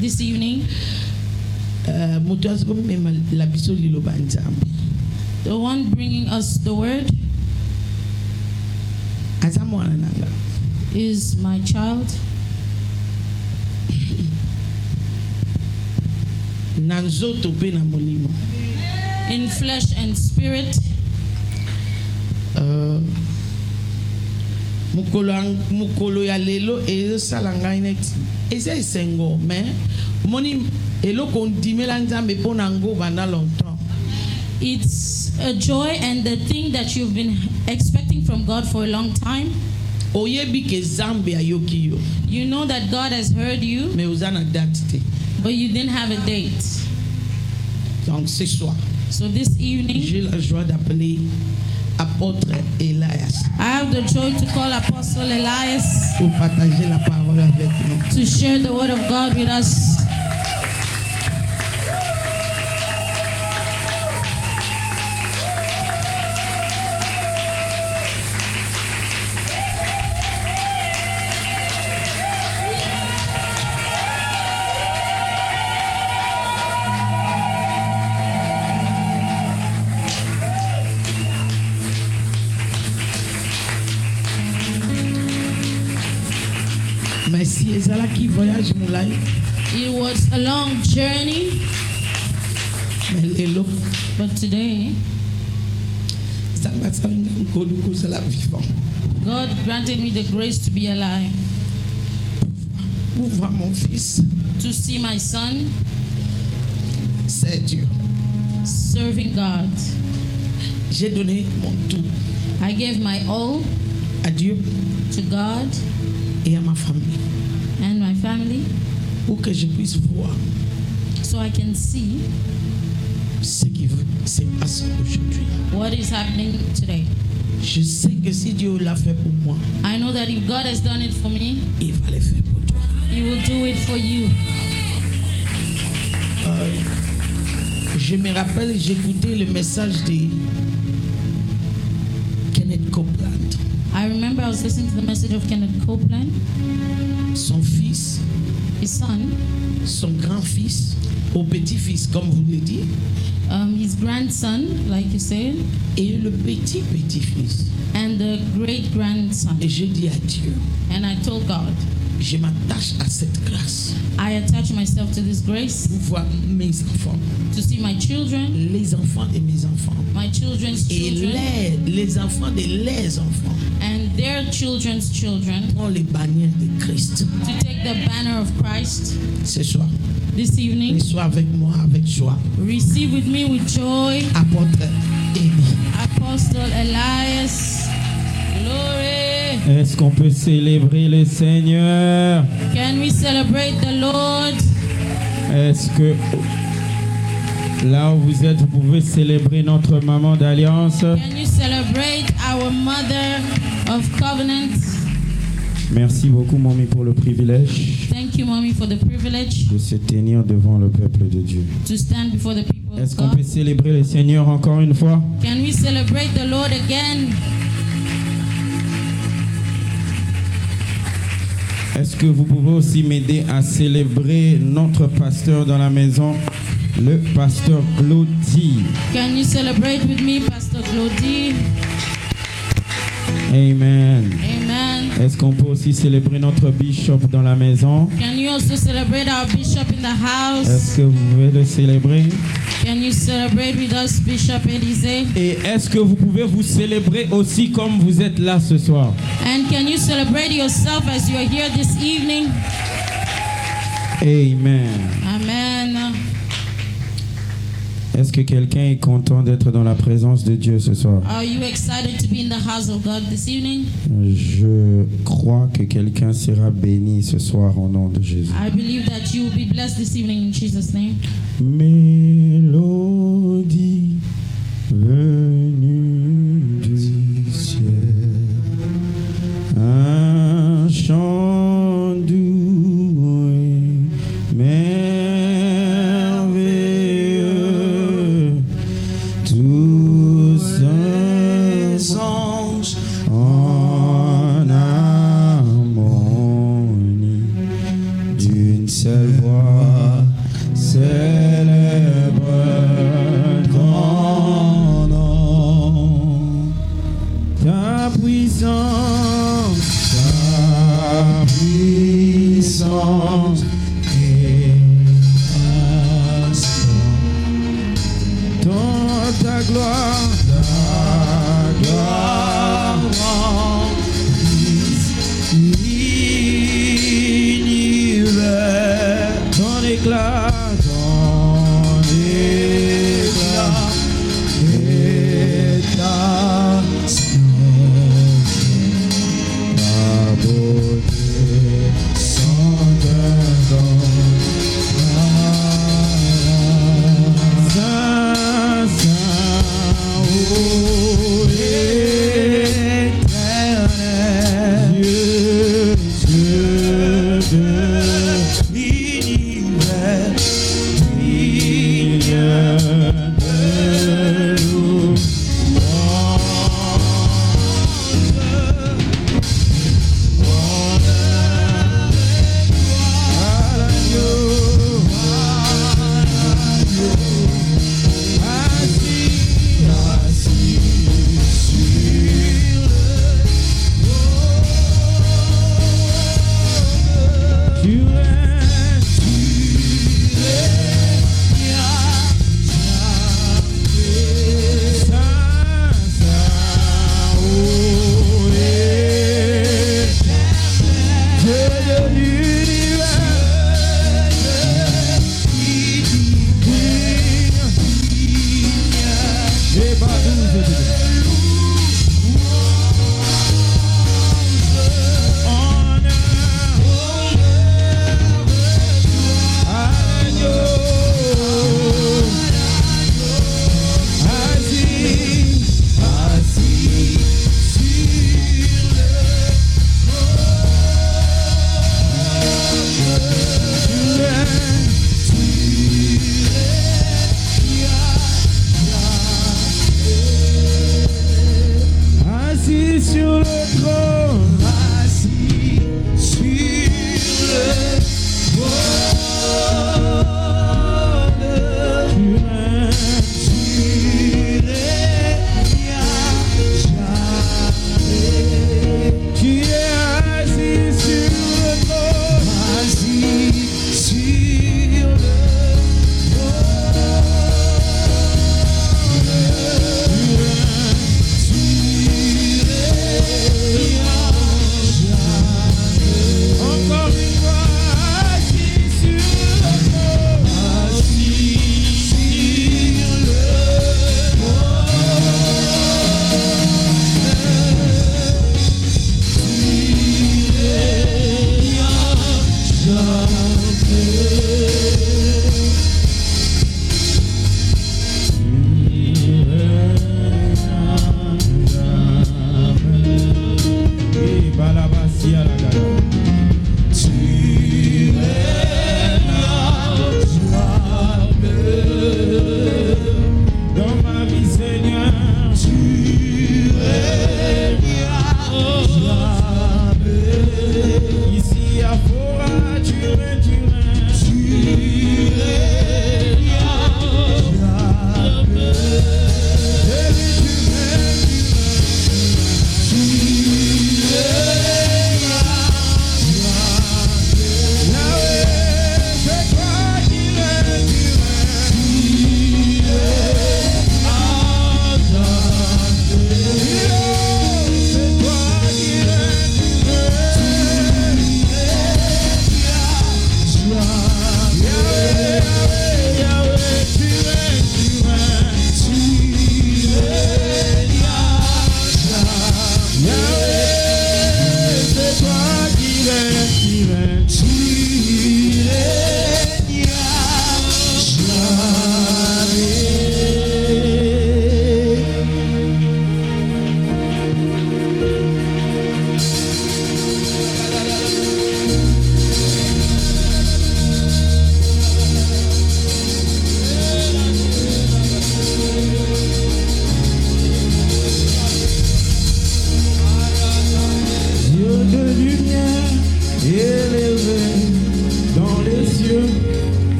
This evening, the one bringing us the word is my child. In flesh and spirit. Mukolo ya lelo salanga inet ese sengo mais moni elo kondimela nzambe pona ngo bana longtemps. It's a joy and the thing that you've been expecting from God for a long time. Oyebi ke zambe ayoki yo. You know that God has heard you, mais uzana date, but you didn't have a date. Donc ce soir, so this evening, j'ai la joie d'appeler Apôtre Elias. I have the joy to call Apostle Elias pour partager la parole avec nous. To share the word of God with us. It was a long journey, but today God granted me the grace to be alive, to see my son serving God. I gave my all to God et à ma famille, and my family, pour que je puisse voir so I can see ce qui se passe aujourd'hui. What is happening today. Je sais que si Dieu l'a fait pour moi, I know that if God has done it for me, il va le faire pour toi. He will do it for you. Je me rappelle, j'écoutais le message de Kenneth Copeland. I remember I was listening to the message of Kenneth Copeland. Son fils, his son, son grand-fils, au petit-fils, comme vous le dites. His grandson, like you said. Et le petit-petit-fils. And the great-grandson. Et je dis à Dieu. And I told God. Je m'attache à cette grâce. I attach myself to this grace. Pour voir mes enfants. To see my children. Les enfants de mes enfants. My children's children. Et les enfants de leurs enfants. And their children's children. Prends les bannières de Christ. To take the banner of Christ. Ce soir. This evening. Sois avec moi avec joie. Receive with me with joy. Apôtre Eli. Apostle Elias. Glory. Est-ce qu'on peut célébrer le Seigneur? Can we celebrate the Lord? Est-ce que là où vous êtes, vous pouvez célébrer notre maman d'alliance? Can you celebrate our mother of covenant? Merci beaucoup, Mommy, pour le privilège. Thank you, Mommy, for the privilege de se tenir devant le peuple de Dieu. To stand before the people Est-ce of qu'on God? peut célébrer le Seigneur encore une fois? Can we celebrate the Lord again? Est-ce que vous pouvez aussi m'aider à célébrer notre pasteur dans la maison, le pasteur Claudie? Can you celebrate with me, Pastor Claudie? Amen. Amen. Est-ce qu'on peut aussi célébrer notre bishop dans la maison? Can you also celebrate our bishop in the house? Est-ce que vous pouvez le célébrer? Can you celebrate with us, Bishop Élisée? Et est-ce que vous pouvez vous célébrer aussi comme vous êtes là ce soir? And can you celebrate yourself as you are here this evening? Amen. Amen. Est-ce que quelqu'un est content d'être dans la présence de Dieu ce soir? Are you excited to be in the house of God this evening? Je crois que quelqu'un sera béni ce soir au nom de Jésus. I believe that you will be blessed this evening in Jesus' name. Mélodie venue du ciel, un chant doux et merveilleux, tous ces anges en harmonie du D'une seule voix, célèbre ton nom. Ta puissance est dans ta gloire remplisse l'univers. Ton éclat est ta splendeur. Ta beauté sans don. Saint, Saint, oh, Éternel,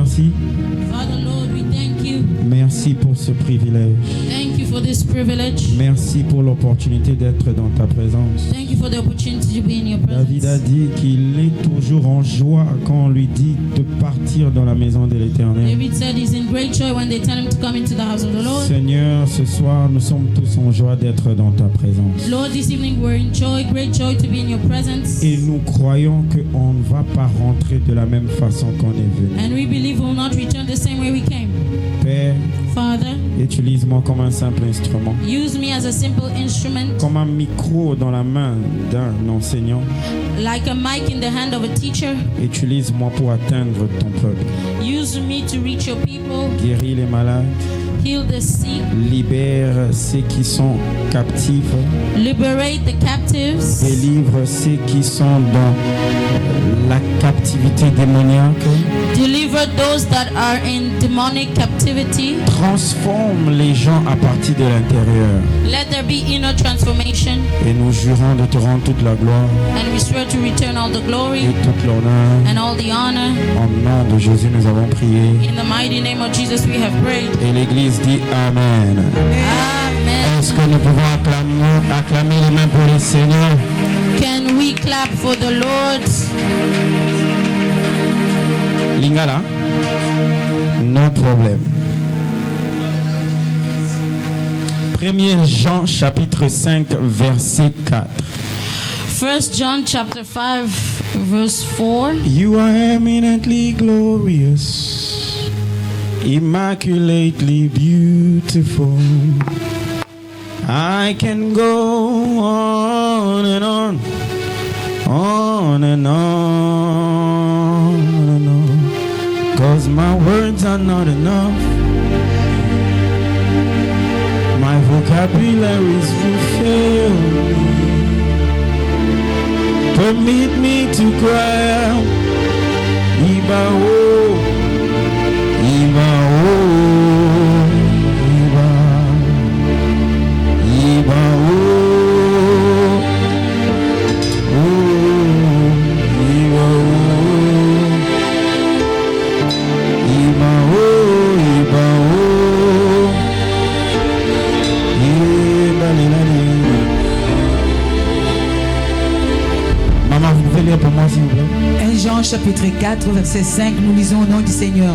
merci. Father, Lord, we thank you. Merci pour ce privilège. Thank you for this privilege. Merci pour l'opportunité d'être dans ta présence. Thank you for the opportunity to be in your David a presence. dit qu'il est toujours en joie quand on lui dit de partir dans la maison de l'Éternel. David said he's in great joy when they tell him to come into the house of the Lord. Seigneur, ce soir, nous sommes tous en joie d'être dans ta présence. Lord, this evening we're in joy, great joy to be in your presence. Et nous croyons qu'on ne va pas rentrer de la même façon qu'on est venu. And we believe we will not return the same way we came. Père, Father, utilise-moi comme un simple instrument, use me as a simple instrument, comme un micro dans la main d'un enseignant. like a mic in the hand of a teacher. Utilise-moi pour atteindre ton peuple. Use me to reach your people, Guéris les malades, heal the sick, libère ceux qui sont captifs, liberate the captives, délivre ceux qui sont dans la captivité démoniaque, deliver those that are in demonic captivity. transforme les gens à partir de l'intérieur. Let there be inner transformation, Et nous jurons de te rendre toute la gloire and we swear to return all the glory et toute l'honneur. and all the honor. Au nom de Jésus, nous avons prié. In the mighty name of Jesus we have prayed. Et l'Église dit Amen. Amen. Est-ce que nous pouvons acclamer les mains pour le Seigneur? Can we clap for the Lord? Lingala? No problème. 1 Jean chapitre 5 verset 4. 1 John chapter 5 verse 4. You are eminently glorious, immaculately beautiful. I can go on and on, on and on and on, 'cause my words are not enough. My vocabularies will fail me. Permit me to cry out, Iba-oh, Iba-oh, Iba, Iba-oh, oh, Iba-oh, Iba-oh, Iba-oh, Iba-li-la-li. Maman, vous pouvez lire pour moi s'il vous plaît? 1 Jean chapitre 4 verset 5, nous lisons au nom du Seigneur.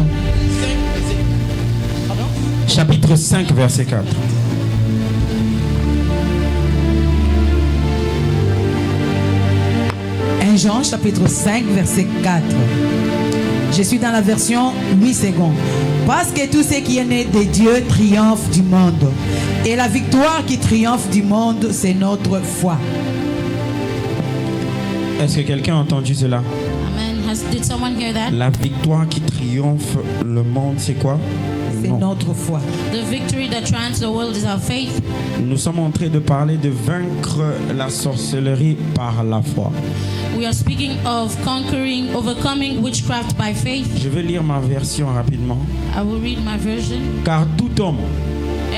Chapitre 5 verset 4. Jean chapitre 5 verset 4. Je suis dans la version 8 secondes. Parce que tout ce qui est né de Dieu triomphe du monde. Et la victoire qui triomphe du monde, c'est notre foi. Est-ce que quelqu'un a entendu cela? Amen. Did someone hear that? La victoire qui triomphe le monde, c'est quoi? C'est Non. notre foi. The victory that triumphs the world is our faith. Nous sommes en train de parler de vaincre la sorcellerie par la foi. We are speaking of conquering, overcoming witchcraft by faith. Je vais lire ma version rapidement. I will read my version. Car tout homme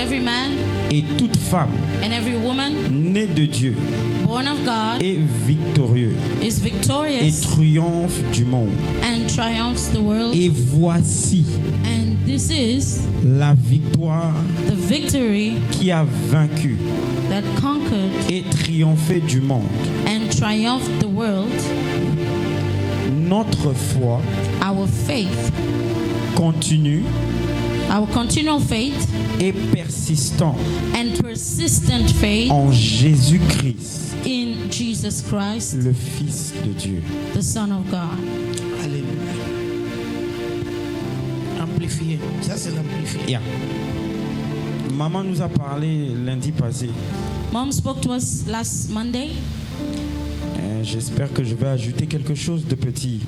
Every man et toute femme and every woman né de Dieu born of God est victorieux is et victorious triomphe du monde. and triumphs the world. Et voici And this is la victoire the victory qui a vaincu that conquered et triomphé du monde. and triumphed the world. Notre foi Our faith, continue our continual faith et persistant and persistent faith en Jésus-Christ, in Jesus Christ, le Fils de Dieu. the Son of God. Alléluia. Amplifié. Ça, c'est l'amplifié. Yeah. Maman nous a parlé lundi passé. Mom spoke to us last Monday. J'espère que je vais ajouter quelque chose de petit.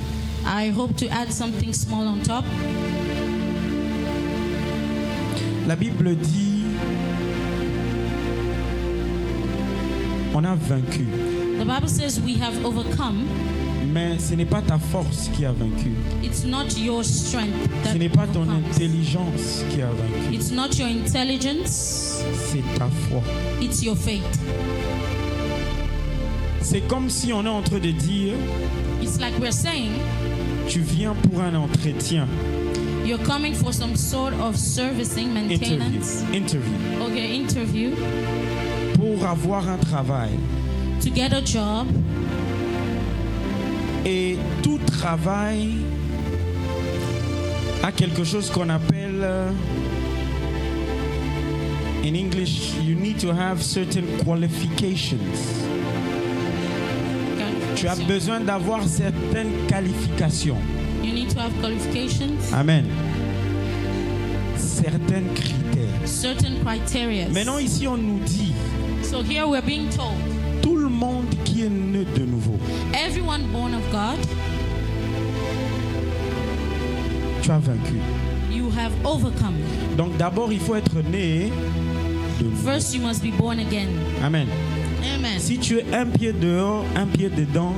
I hope to add something small on top. La Bible dit, on a vaincu, The Bible says we have overcome. mais ce n'est pas ta force qui a vaincu. It's not your strength Ce that n'est pas ton overcomes. intelligence qui a vaincu. It's not your intelligence. C'est ta foi. It's your faith. C'est comme si on est en train de dire, It's like we're saying, tu viens pour un entretien, You're coming for some sort of servicing, maintenance. Interview. Okay, interview. Pour avoir un travail. To get a job. Et tout travail a quelque chose qu'on appelle, in English, you need to have certain qualifications. Tu as besoin d'avoir certaines qualifications. You need to have qualifications. Amen. Certains critères. Certain criteria. Maintenant ici on nous dit. So here we're being told. Tout le monde qui est né de nouveau. Everyone born of God. Tu as vaincu. You have overcome. Donc d'abord il faut être né de nouveau. First you must be born again. Amen. Amen. Si tu es un pied dehors, un pied dedans.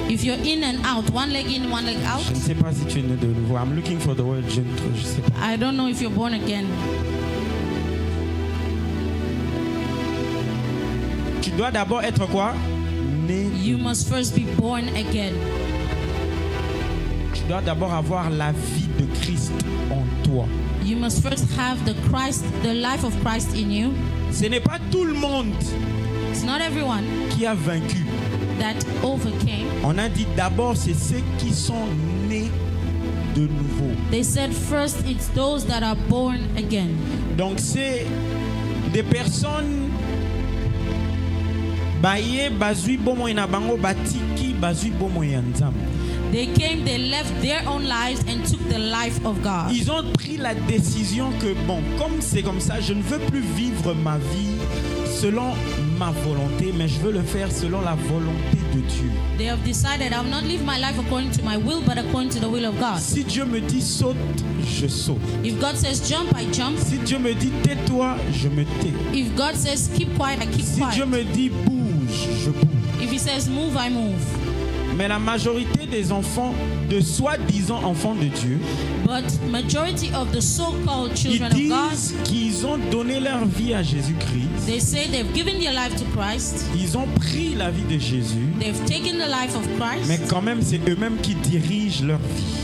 If you're in and out, one leg in, one leg out. Je ne sais pas si tu es né de nouveau. I'm looking for the word. Je sais pas. I don't know if you're born again. Tu dois d'abord être quoi? Né. You must first be born again. Tu dois d'abord avoir la vie de Christ en toi. You must first have the life of Christ in you. Ce n'est pas tout le monde It's not everyone qui a vaincu. that overcame. On a dit d'abord c'est ceux qui sont nés de nouveau. They said first it's those that are born again. Donc c'est des personnes baye bazui bomo ina bango batiki bazui bomo ya nzambe. They came, they left their own lives and took the life of God. Ils ont pris la décision que bon, comme c'est comme ça, je ne veux plus vivre ma vie selon ma volonté, mais je veux le faire selon la volonté de Dieu. They have decided I will not live my life according to my will, but according to the will of God. Si Dieu me dit saute, je saute. If God says jump, I jump. Si Dieu me dit tais-toi, je me tais. If God says keep quiet, I keep Si Dieu quiet. me dit bouge, je bouge. If He says move, I move. Mais la majorité des enfants, de soi-disant enfants de Dieu, But majority of the so-called ils children of God, disent qu'ils ont donné leur vie à Jésus-Christ. they say they've given their life to Christ. Ils ont pris la vie de Jésus, They've taken the life of mais Christ, quand même c'est eux-mêmes qui dirigent leur vie.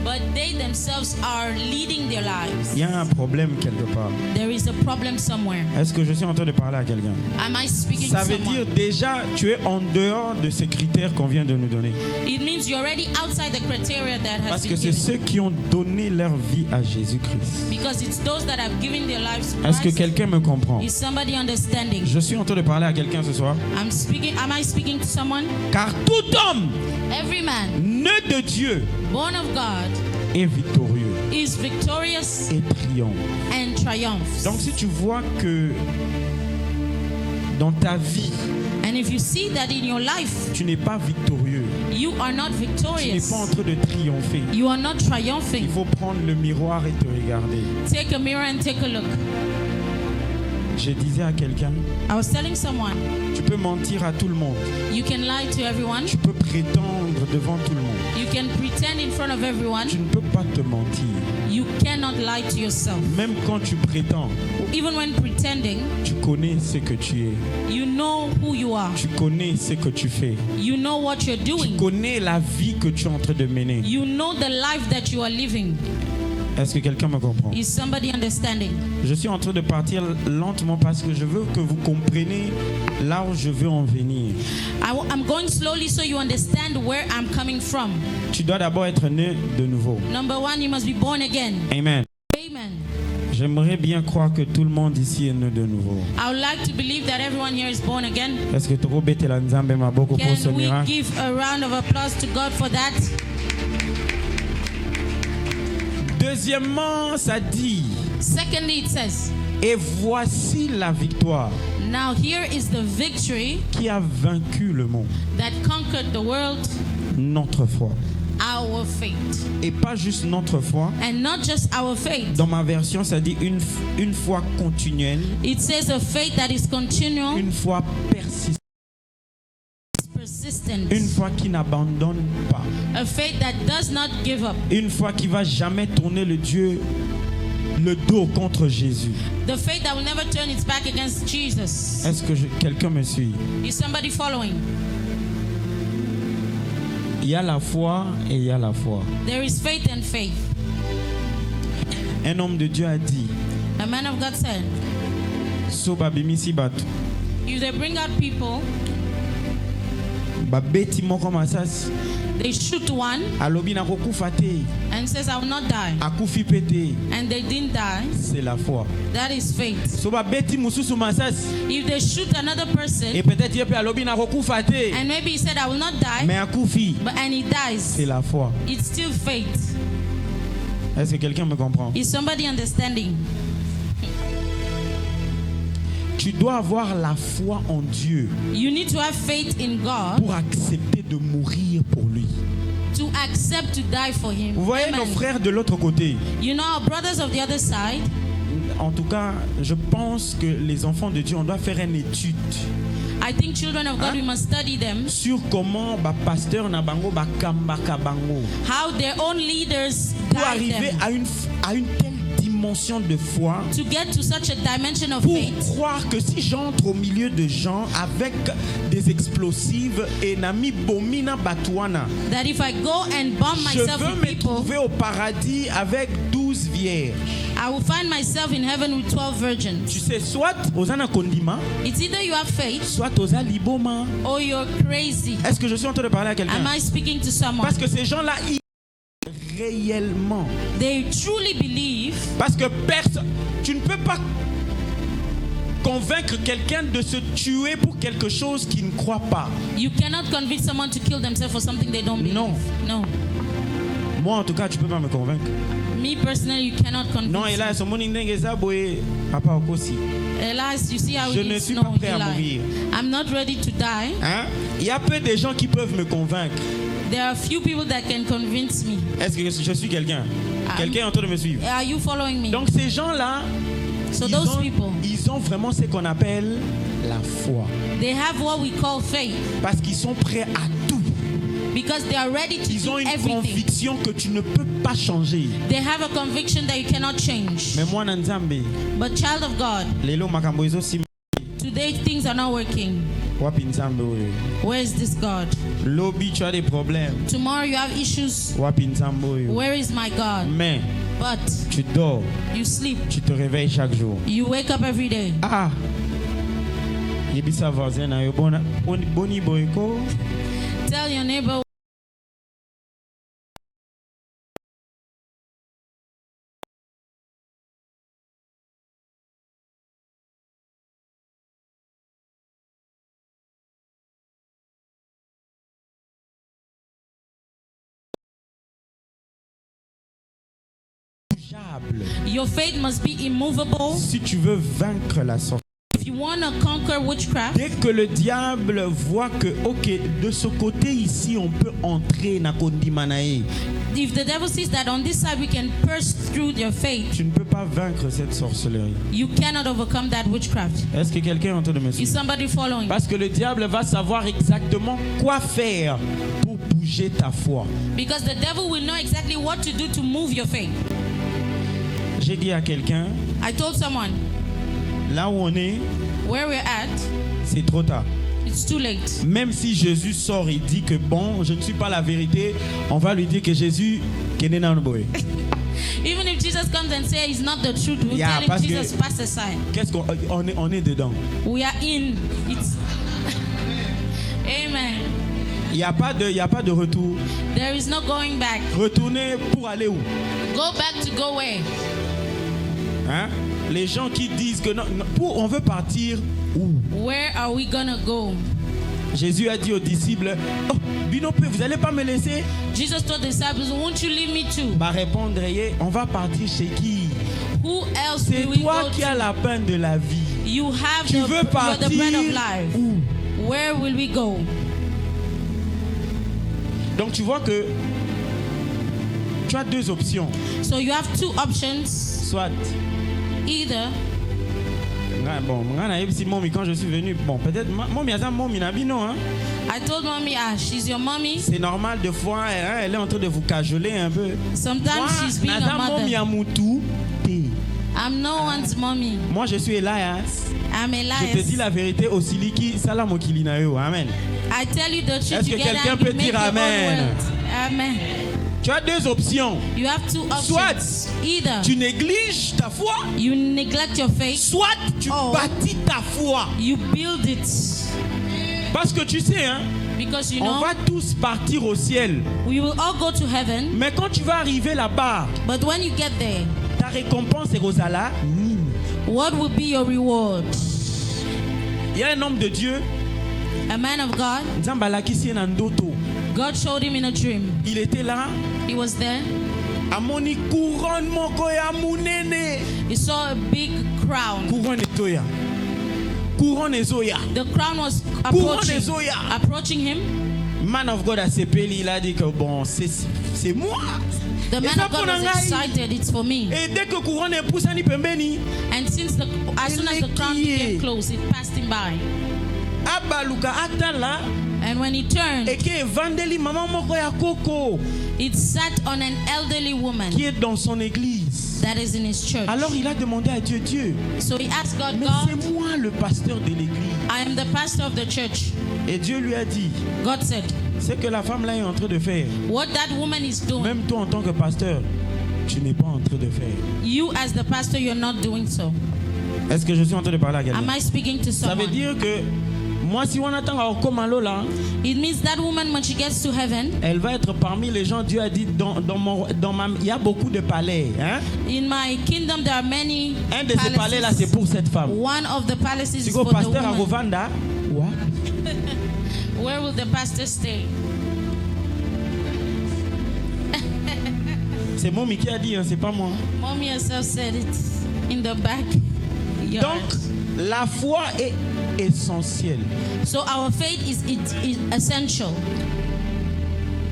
but they themselves are leading their lives. Il y a un problème quelque part. There is a problem somewhere. Est-ce que je suis en train de parler à quelqu'un? Am I speaking Ça to veut someone? dire déjà tu es en dehors de ces critères qu'on vient de nous donner. It means you're already outside the criteria that has Parce que been c'est given. ceux qui ont donné leur vie à Jésus-Christ. Because it's those that have given their lives to Est-ce que Christ. quelqu'un me comprend? Is somebody understanding? Je suis en train de parler à quelqu'un ce soir. Am I speaking to someone? Car tout homme Every man né de Dieu born of God est victorieux is victorious et triomphe. and triumphs. Donc si tu vois que dans ta vie, And if you see that in your life tu n'es pas victorieux, you are not tu n'es victorious, pas en train de triompher, you are not il triumphing, faut prendre le miroir et te regarder. take a mirror and take a look. Je disais à quelqu'un, I was telling someone, tu peux mentir à tout le monde, you can lie to everyone, tu peux prétendre devant tout le monde, you can pretend in front of everyone, tu ne peux pas te mentir. you cannot lie to yourself. Même quand tu prétends, Even when pretending, tu connais ce que tu es, you know who you are, tu connais ce que tu fais, you know what you're tu doing, connais la vie que tu es en train de mener. you know the life that you are living. Est-ce que quelqu'un me comprend? Is somebody understanding? Je suis en train de partir lentement parce que je veux que vous compreniez là où je veux en venir. I'm going slowly so you understand where I'm coming from. Tu dois d'abord être né de nouveau. Number one, you must be born again. Amen. Amen. J'aimerais bien croire que tout le monde ici est né de nouveau. I would like to believe that everyone here is born again. Est-ce que tu peux bêter la nzambe maboko pour ce Can we miracle? give a round of applause to God for that? Deuxièmement, ça dit, Secondly, it says, et voici la victoire now here is the victory qui a vaincu le monde, that conquered the world, notre foi. our faith. Et pas juste notre foi. And not just our faith. Dans ma version, ça dit une foi continuelle, It says a faith that is continual, une foi persistante, persistent. une foi qui n'abandonne pas, A faith that does not give up. une foi qui va jamais tourner le dos contre Jésus. The faith that will never turn its back against Jesus. Est-ce que quelqu'un me suit? Is somebody following? Il y a la foi et il y a la foi. There is faith and faith. Un homme de Dieu a dit, a man of God said, so babimisi bato, if they bring out people, babeti moko masasi, they shoot one alobi na kokufa te, and says, I will not die. akufi pete, And they didn't die. c'est la foi. That is faith. So babeti mususu masasi, If they shoot another person, et peut-être yepe alobi na kokufa te, and maybe he said, I will not die, mais akufi, and he dies, c'est la foi. it's still faith. Est-ce que quelqu'un me comprend? Is somebody understanding? Tu dois avoir la foi en Dieu You need to have faith in God pour accepter de mourir pour lui. to accept to die for him. Vous voyez Amen. nos frères de l'autre côté. You know, our brothers of the other side, En tout cas, je pense que les enfants de Dieu, on doit faire une étude I think children of God, Hein? we must study them, sur comment pasteur na bango bakambaka bango how their own leaders pour guide arriver them à une telle dimension de foi to get to such a dimension of pour faith croire que si j'entre au milieu de gens avec des explosives et nami bomina batouana, that if I go and bomb je myself veux with me people, trouver au paradis avec 12 vierges. I will find myself in heaven with 12 Tu virgins. sais, soit osana kondima, It's either you have faith soit osa liboma. or you're crazy. Est-ce que je suis en train de parler à quelqu'un? Am I speaking to someone? Parce que ces gens-là, ils réellement. They truly believe, Parce que personne, tu ne peux pas convaincre quelqu'un de se tuer pour quelque chose qu'il ne croit pas. you cannot convince someone to kill themselves for something they don't believe. Non. No. Moi, en tout cas, tu peux pas me convaincre. Me personally, you cannot convince Non, et là, me. son moni ndengeza boye papa okosi. Elias, you see how Je it ne is? suis No, pas prêt à Eli. mourir. I'm not ready to die. Hein? Il y a peu de gens qui peuvent me convaincre. There are few people that can convince me. Est-ce que je suis quelqu'un? Quelqu'un est en train de me suivre. Are you following me? Donc ces gens-là, So those people, ils ont vraiment ce qu'on appelle la foi. they have what we call faith Parce qu'ils sont prêts à tout. because they are ready to Ils do ont une everything. conviction que tu ne peux pas changer. They have a conviction that you cannot change. Mais moi, Nanzambe, But child of God, lelo makambo ezo sim today things are not working. wapi Nzambe oyo. Where is this God? Lobby, tu as des problèmes. Tomorrow you have issues. Wapi Nzambe oyo. Where is my God? Mais But tu dors, you sleep. tu te réveilles chaque jour. You wake up every day. Ah, yebisa voisin na yo bona boni boyko. Tell your neighbor. Your faith must be immovable Si tu veux vaincre la sorcière. if you want to conquer witchcraft. Dès que le diable voit que, ok, de ce côté ici, on peut entrer na kondimanae, If the devil sees that on this side we can burst through your faith, tu ne peux pas vaincre cette sorcellerie. you cannot overcome that witchcraft. Est-ce que quelqu'un est en train de me Is suivre? somebody following? Parce que le diable va savoir exactement quoi faire pour bouger ta foi. Because the devil will know exactly what to do to move your faith. J'ai dit à quelqu'un, I told someone, là où on est, where we're at, c'est trop tard. it's too late. Même si Jésus sort et dit que bon, je ne suis pas la vérité, on va lui dire que Jésus, qu'il est dans le boy. Even if Jesus comes and says he's not the truth, we'll Yeah, tell parce him que- Jesus pass aside. Qu'est-ce qu'on est dedans? We are in. It's Amen. Il n'y a pas de retour. There is no going back. Retourner pour aller où? Go back to go where? Hein? Les gens qui disent que non, on veut partir où? Where are we gonna go? Jésus a dit aux disciples, oh, Binope, vous n'allez pas me laisser? Jesus told the disciples, won't you leave me too? Bah répondre, on va partir chez qui? Who else C'est will we toi go qui to? as la peine de la vie. You have Tu veux you're the partir bread of life. où? Where will we go? Donc tu vois que tu as deux options. So you have two options. Soit, Either bon, quand je suis venu, bon, peut-être, hein? I told mommy, she's your mommy. C'est normal de fois, elle est en train de vous cajoler un peu. Sometimes she's being a mother. I'm no one's mommy. Moi, je suis Elias. I'm Je te dis Elias. la vérité au Siliki, salam au Kilinayo. Amen. I tell you the truth. Est-ce que You get quelqu'un out, peut you make dire your own amen? world. Amen. Tu as deux options. You have two options. Soit Either tu négliges ta foi, you neglect your faith, soit tu bâtis ta foi. you build it. Parce que tu sais, hein, Because you on know, va tous partir au ciel. we will all go to heaven, Mais quand tu vas arriver là-bas, but when you get there, ta récompense est Rosala. what will be your reward? Il y a un homme de Dieu, A man of God, Nzambalakisi Nandoto. God showed him in a dream. Il était là. He was there. Amoni couronne moko ya munene. He saw a big crown. Couronne etoya. Couronne ezoya. The crown was approaching him. Man of God a sepeli, il a dit que bon, c'est moi. The man of God was excited. It's for me. Et dès que couronne est poussé ni pembeni, And as soon as the crown became close, it passed him by. abaluka atala. And when he turned, Et que vendeli maman moko ya koko it sat on an elderly woman qui est dans son église. that is in his church. Alors il a demandé à Dieu, Dieu, So he asked God, mais God, c'est moi le pasteur de l'église. I am the pastor of the church. Et Dieu lui a dit, God said, c'est que la femme là est en train de faire. what that woman is doing, Même toi en tant que pasteur, tu n'es pas en train de faire. you as the pastor, you're not doing so. Est-ce que je suis en train de parler à quelqu'un? Am I speaking to Ça veut someone? dire que moi, si on attend à Okomalo là, It means that woman, when she gets to heaven, elle va être parmi les gens. Dieu a dit il y a beaucoup de palais. Hein? in my kingdom there are many Un de ces palais là, c'est pour cette femme. One of the palaces is Si for le the pasteur à woman. Rovanda, ouais. Where will the pastor stay? C'est Momi qui a dit, hein, c'est pas moi. Mommy herself said it in the back yard. Donc, la foi est essentielle. So our faith is essential.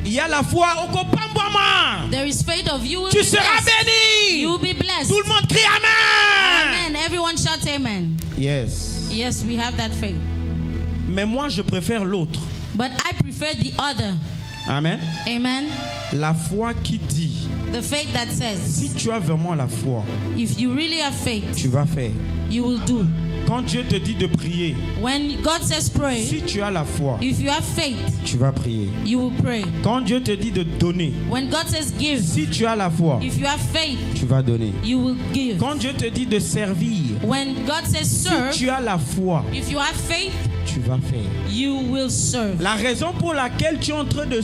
Il y a la foi au Kopambwama. There is faith of you will Tu be seras blessed. béni. You will be blessed. Tout le monde crie Amen. Amen. Everyone shout amen. Yes. Yes, we have that faith. Mais moi, je préfère l'autre. But I prefer the other. Amen. Amen. La foi qui dit, The faith that says, si tu as vraiment la foi, if you really have faith, tu vas faire. you will do. Quand Dieu te dit de prier, When God says pray, si tu as la foi, if you have faith, tu vas prier. you will pray. Quand Dieu te dit de donner, When God says give, si tu as la foi, if you have faith, tu vas donner. you will give. Quand Dieu te dit de servir, When God says si serve, tu as la foi, if you have faith, tu vas faire. you will serve. La raison pour laquelle tu es en train de,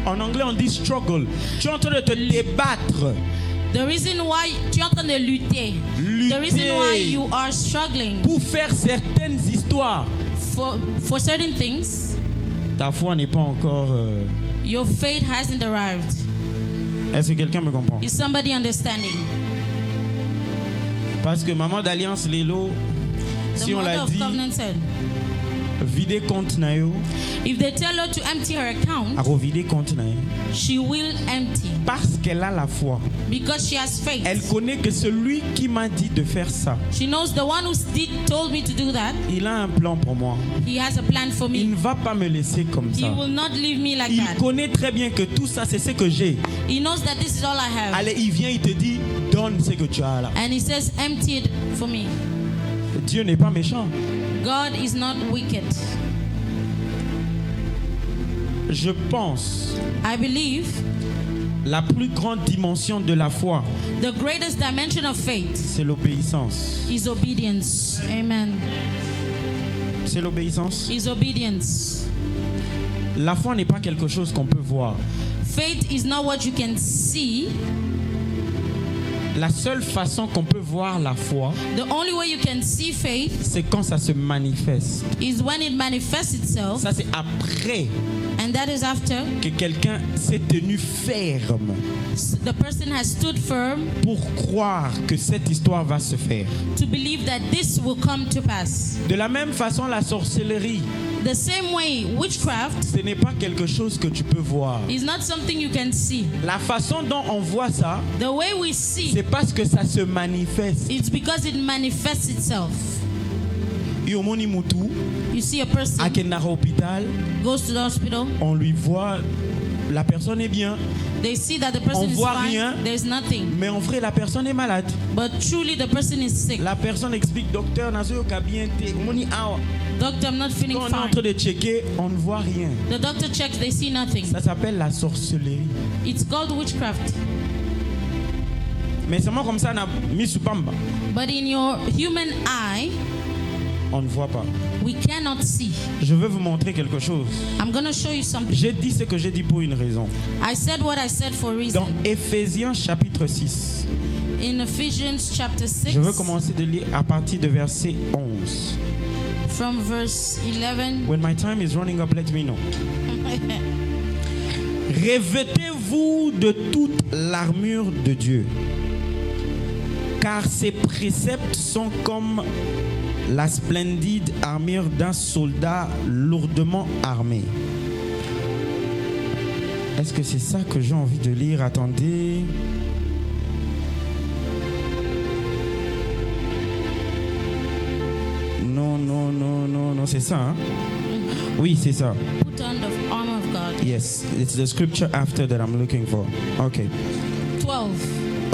en anglais on dit struggle, tu es en train de te débattre. The reason why tu es en train de lutter. The reason why you are struggling Pour faire certaines histoires, for certain things, ta foi n'est pas encore. your faith hasn't arrived. Est-ce que quelqu'un me comprend? Is somebody understanding? Parce que maman d'Alliance Lelo, The si on mother l'a of dit, covenant said, vider compte na yo, if they tell her to empty her account, à revider compte na yo. she will empty Parce qu'elle a la foi. because she has faith. Elle connaît que celui qui m'a dit de faire ça, She knows the one who told me to do that. il a un plan pour moi. He has a plan for Il me. ne va pas me laisser comme He ça. will not leave me like Il that. connaît très bien que tout ça, c'est ce que j'ai. He knows that this is all I have. Allez, il vient, il te dit, donne ce que tu as là. And he says, empty it for me. Dieu n'est pas méchant. God is not wicked. Je pense, I believe la plus grande dimension de la foi, the greatest dimension of faith c'est l'obéissance. is obedience. Amen. C'est l'obéissance. Is obedience. La foi n'est pas quelque chose qu'on peut voir. Faith is not what you can see. La seule façon qu'on peut voir la foi, The only way you can see faith c'est quand ça se manifeste. is when it manifests itself, Ça, c'est après and that is after que quelqu'un s'est tenu ferme the person has stood firm pour croire que cette histoire va se faire. to believe that this will come to pass. De la même façon, la sorcellerie, The same way, witchcraft ce n'est pas quelque chose que tu peux voir. is not something you can see. La façon dont on voit ça, The way we see, c'est parce que ça se manifeste. it's because it manifests itself. Yomoni Moutou, You see a person à Kendara Hôpital, goes to the hospital, on lui voit, la personne est bien, they see that the person On is voit fine, rien. there's nothing. mais en vrai, la personne est malade. But truly the person is sick. La personne explique, docteur, nazo yo ka bien te, omoni awa. Doctor, I'm not feeling Quand on est en fine. train de checker, on ne voit rien. The doctor checks, they see nothing. Ça s'appelle la sorcellerie. It's called witchcraft. Mais seulement comme ça, on a mis sous pamba. But in your human eye, On ne voit pas. we cannot see. Je veux vous montrer quelque chose. I'm going to show you something. J'ai dit ce que j'ai dit pour une raison. I said what I said for a reason. Dans Éphésiens chapitre 6, In Ephesians chapter 6, je veux commencer de lire à partir de verset 11. from verse 11. When my time is running up, let me know. Revêtez-vous de toute l'armure de Dieu, car ses préceptes sont comme la splendide armure d'un soldat lourdement armé. Est-ce que c'est ça que j'ai envie de lire? Attendez. Non, c'est ça, hein? Oui, c'est ça. Put on the armor of God. Yes, it's the scripture after that I'm looking for. Okay. 12.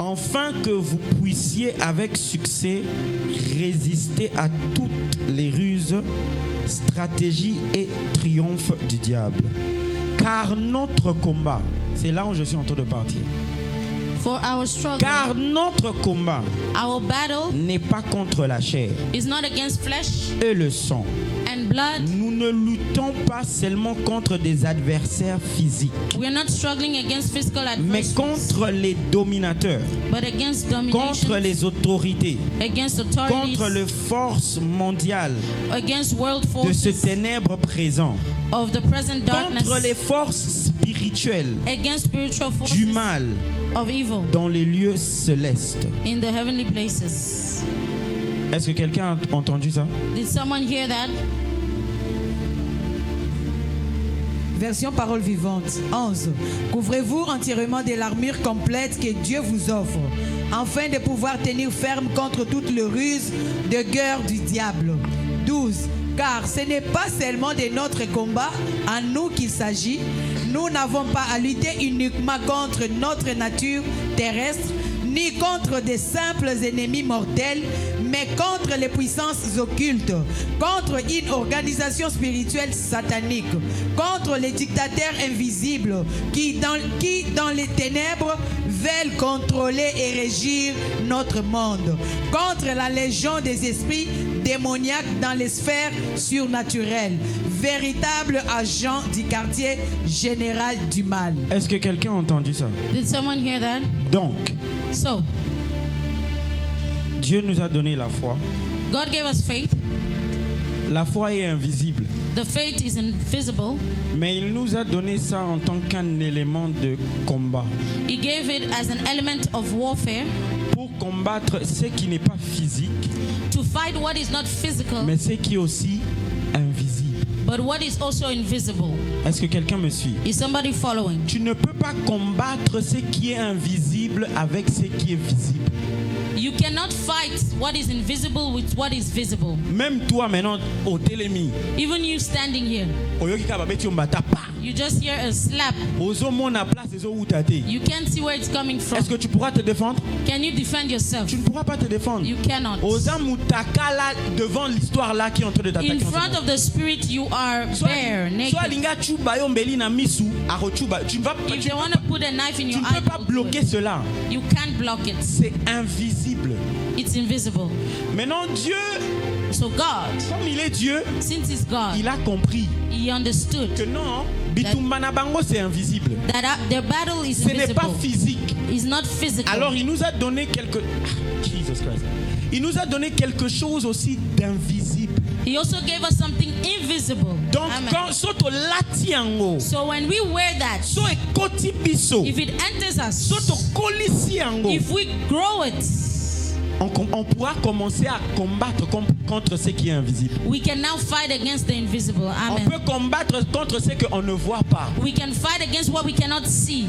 Afin que vous puissiez avec succès résister à toutes les ruses, stratégies et triomphes du diable. Car notre combat, c'est là où je suis en train de partir. For our struggle, Car notre combat our battle n'est pas contre la chair is not against flesh et le sang. and blood. Nous ne luttons pas seulement contre des adversaires physiques, We are not struggling against physical mais adversities, contre les dominateurs, but against contre domination, les autorités, against authorities, contre les forces mondiales against world de ce forces ténèbre présent, of the present darkness, contre les forces spirituelles against spiritual forces du mal of evil dans les lieux célestes. in the heavenly places. Est-ce que quelqu'un a entendu ça? Did someone hear that? Version parole vivante. 11. Couvrez-vous entièrement de l'armure complète que Dieu vous offre, afin de pouvoir tenir ferme contre toutes les ruses de guerre du diable. 12. Car ce n'est pas seulement de notre combat à nous qu'il s'agit. Nous n'avons pas à lutter uniquement contre notre nature terrestre, ni contre des simples ennemis mortels, mais contre les puissances occultes, contre une organisation spirituelle satanique, contre les dictateurs invisibles qui dans les ténèbres veulent contrôler et régir notre monde, contre la légion des esprits démoniaques dans les sphères surnaturelles, véritable agent du quartier général du mal. Est-ce que quelqu'un a entendu ça? Did someone hear that? Donc, So, Dieu nous a donné la foi. God gave us faith. La foi est invisible, The faith is invisible. mais il nous a donné ça en tant qu'un élément de combat, He gave it as an element of warfare pour combattre ce qui n'est pas physique, to fight what is not physical, mais ce qui est aussi invisible. but what is also invisible. Est-ce que quelqu'un me suit? Is somebody following? Tu ne peux pas combattre ce qui est invisible avec ce qui est visible. You cannot fight what is invisible with what is visible. Même toi maintenant au télémi, Even you standing here, oyokika babeti ombata pa. you just hear a slap. Ozomona place ezo utate. You can't see where it's coming from. Est-ce que tu pourras te défendre? Can you defend yourself? Tu ne pourras pas te défendre. You cannot. Oza mutaka là devant l'histoire là qui est en train de t'attaquer. In front of the spirit, you are bare, Soit naked. linga chuba yo mbeli na misu arochuba. Tu ne vas pas. If Tu they want to put a knife in ne your peux eye, pas bloquer cela. you can't block it. C'est invisible. It's invisible. Maintenant Dieu, So God, comme il est Dieu, since He's God, il a compris He understood que non, bitumbana bango c'est invisible. that their battle is Ce n'est pas invisible. physique. It's not physical. Alors il nous a donné Jesus Christ. Il nous a donné quelque chose aussi d'invisible. He also gave us something invisible. Donc Amen. quand soto latiango, So when we wear that, so ekoti biso, if it enters us, soto kolisi yango, if we grow it, on pourra commencer à combattre contre ce qui est invisible. we can now fight against the invisible. On Amen. peut combattre contre ce qu'on ne voit pas. We can fight against what we cannot see.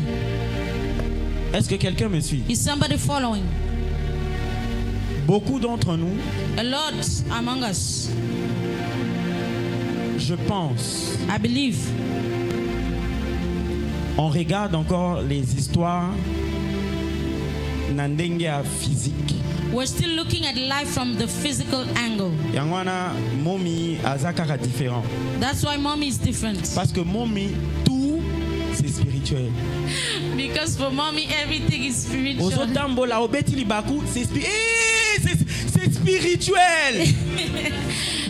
Est-ce que quelqu'un me suit? Is somebody following? Beaucoup d'entre nous, A lot among us, je pense, I believe, on regarde encore les histoires na ndenge ya physique. We're still looking at life from the physical angle. Yango wana momi aza kaka différent. That's why mommy is different. Parce que momi tout c'est spirituel. Because for mommy, everything is spiritual. Ozotambola obeti libaku c'est spirituel.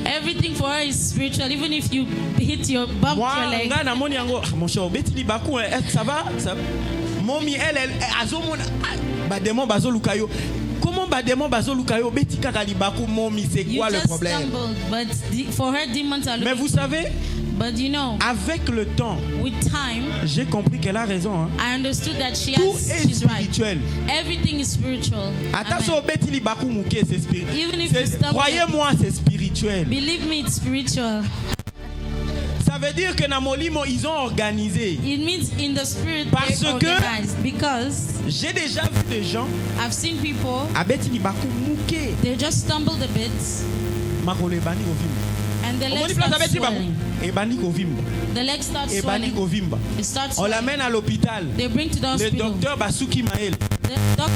Everything for her is spiritual. Even if you hit your bump your leg. Nga na moni yango mon cher obeti libaku ça va ça momi elle azomona ba démon bazoluka yo. Comment ba démon bazoluka yo beti kaka libaku momi c'est quoi le problème? Stumbled, but for her demons are Mais vous savez, but you know, avec le temps, with time, j'ai compris qu'elle a raison. Hein. I understood that Tout est she's right. spirituel. Everything is spiritual. Attention, Amen. beti libaku muke c'est spirituel. Even if you stumble, Croyez-moi, c'est spirituel. believe me, it's spiritual. Ça veut dire que na molimo ils ont organisé. It means in the spirit Parce they're que- organized. Because J'ai déjà vu des gens I've seen people, abeti libaku muke. they just stumbled a bit Makolo ebani kovimba. and the Omoni legs place start abeti libaku. swelling. Ebani kovimba. The legs start Ebani swelling. kovimba. It starts On swelling. l'amène à l'hôpital. They bring to the Le hospital. docteur Basuki Maël. The doc-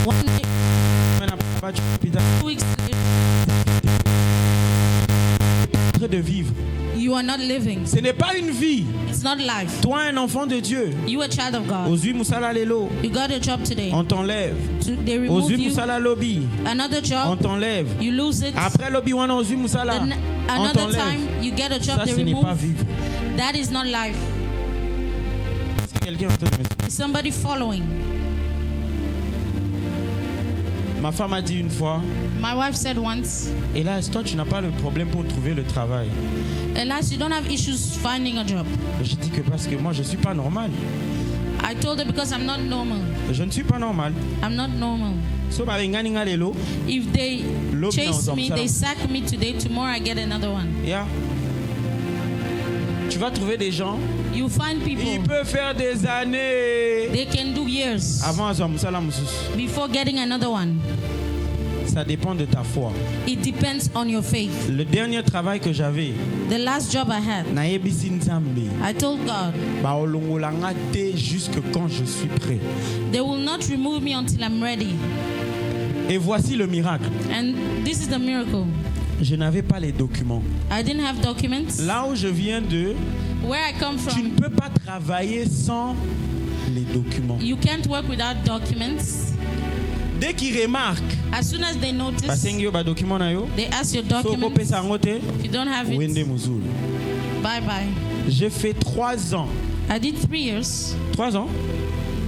One day, 2 weeks later, En train de vivre. you are not living. Ce n'est pas une vie. It's not life. Toi, un enfant de Dieu. You a child of God. Ozui Moussala Lelo. You got a job today. On t'enlève. They remove Ozui you. Moussala Lobby. Another On job, t'enlève. you lose it. Après Lobby Wana Ozui Moussala. Then On another t'enlève. time, you get a job, Ça, they ce n'est pas remove. vivre. That is not life. C'est quelqu'un en train de me suivre. It's somebody following. Ma femme a dit une fois, My wife said once, hélas, toi, tu n'as pas le problème pour trouver le travail. Elias, you don't have issues finding a job. Je dis que parce que moi, je ne suis pas normal. I told her because I'm not normal. Je ne suis pas normal. I'm not normal. So, babengani nga lelo. If they Look chase now, me, Zamsara. they sack me today, tomorrow I get another one. Yeah. Tu vas trouver des gens, You find il people, peut faire des années they can do years avant azwa musala mosusu. before getting another one. Ça dépend de ta foi. It depends on your faith. Le dernier travail que j'avais, The last job I had, nayebisi nzambe, I told God, baolongola nga te jusque quand je suis prêt. they will not remove me until I'm ready. Et voici le miracle. And this is the miracle. Je n'avais pas les documents. I didn't have documents. Là où je viens de, Where I come tu ne from, peux pas travailler sans les documents. you can't work without documents. Dès qu'ils remarquent, As soon as they notice, basengi yo ba document na yo, they ask your so documents. kopesa yango te, If you don't have wende it, muzulu. bye bye. J'ai fait 3 ans. I did 3 years. 3 ans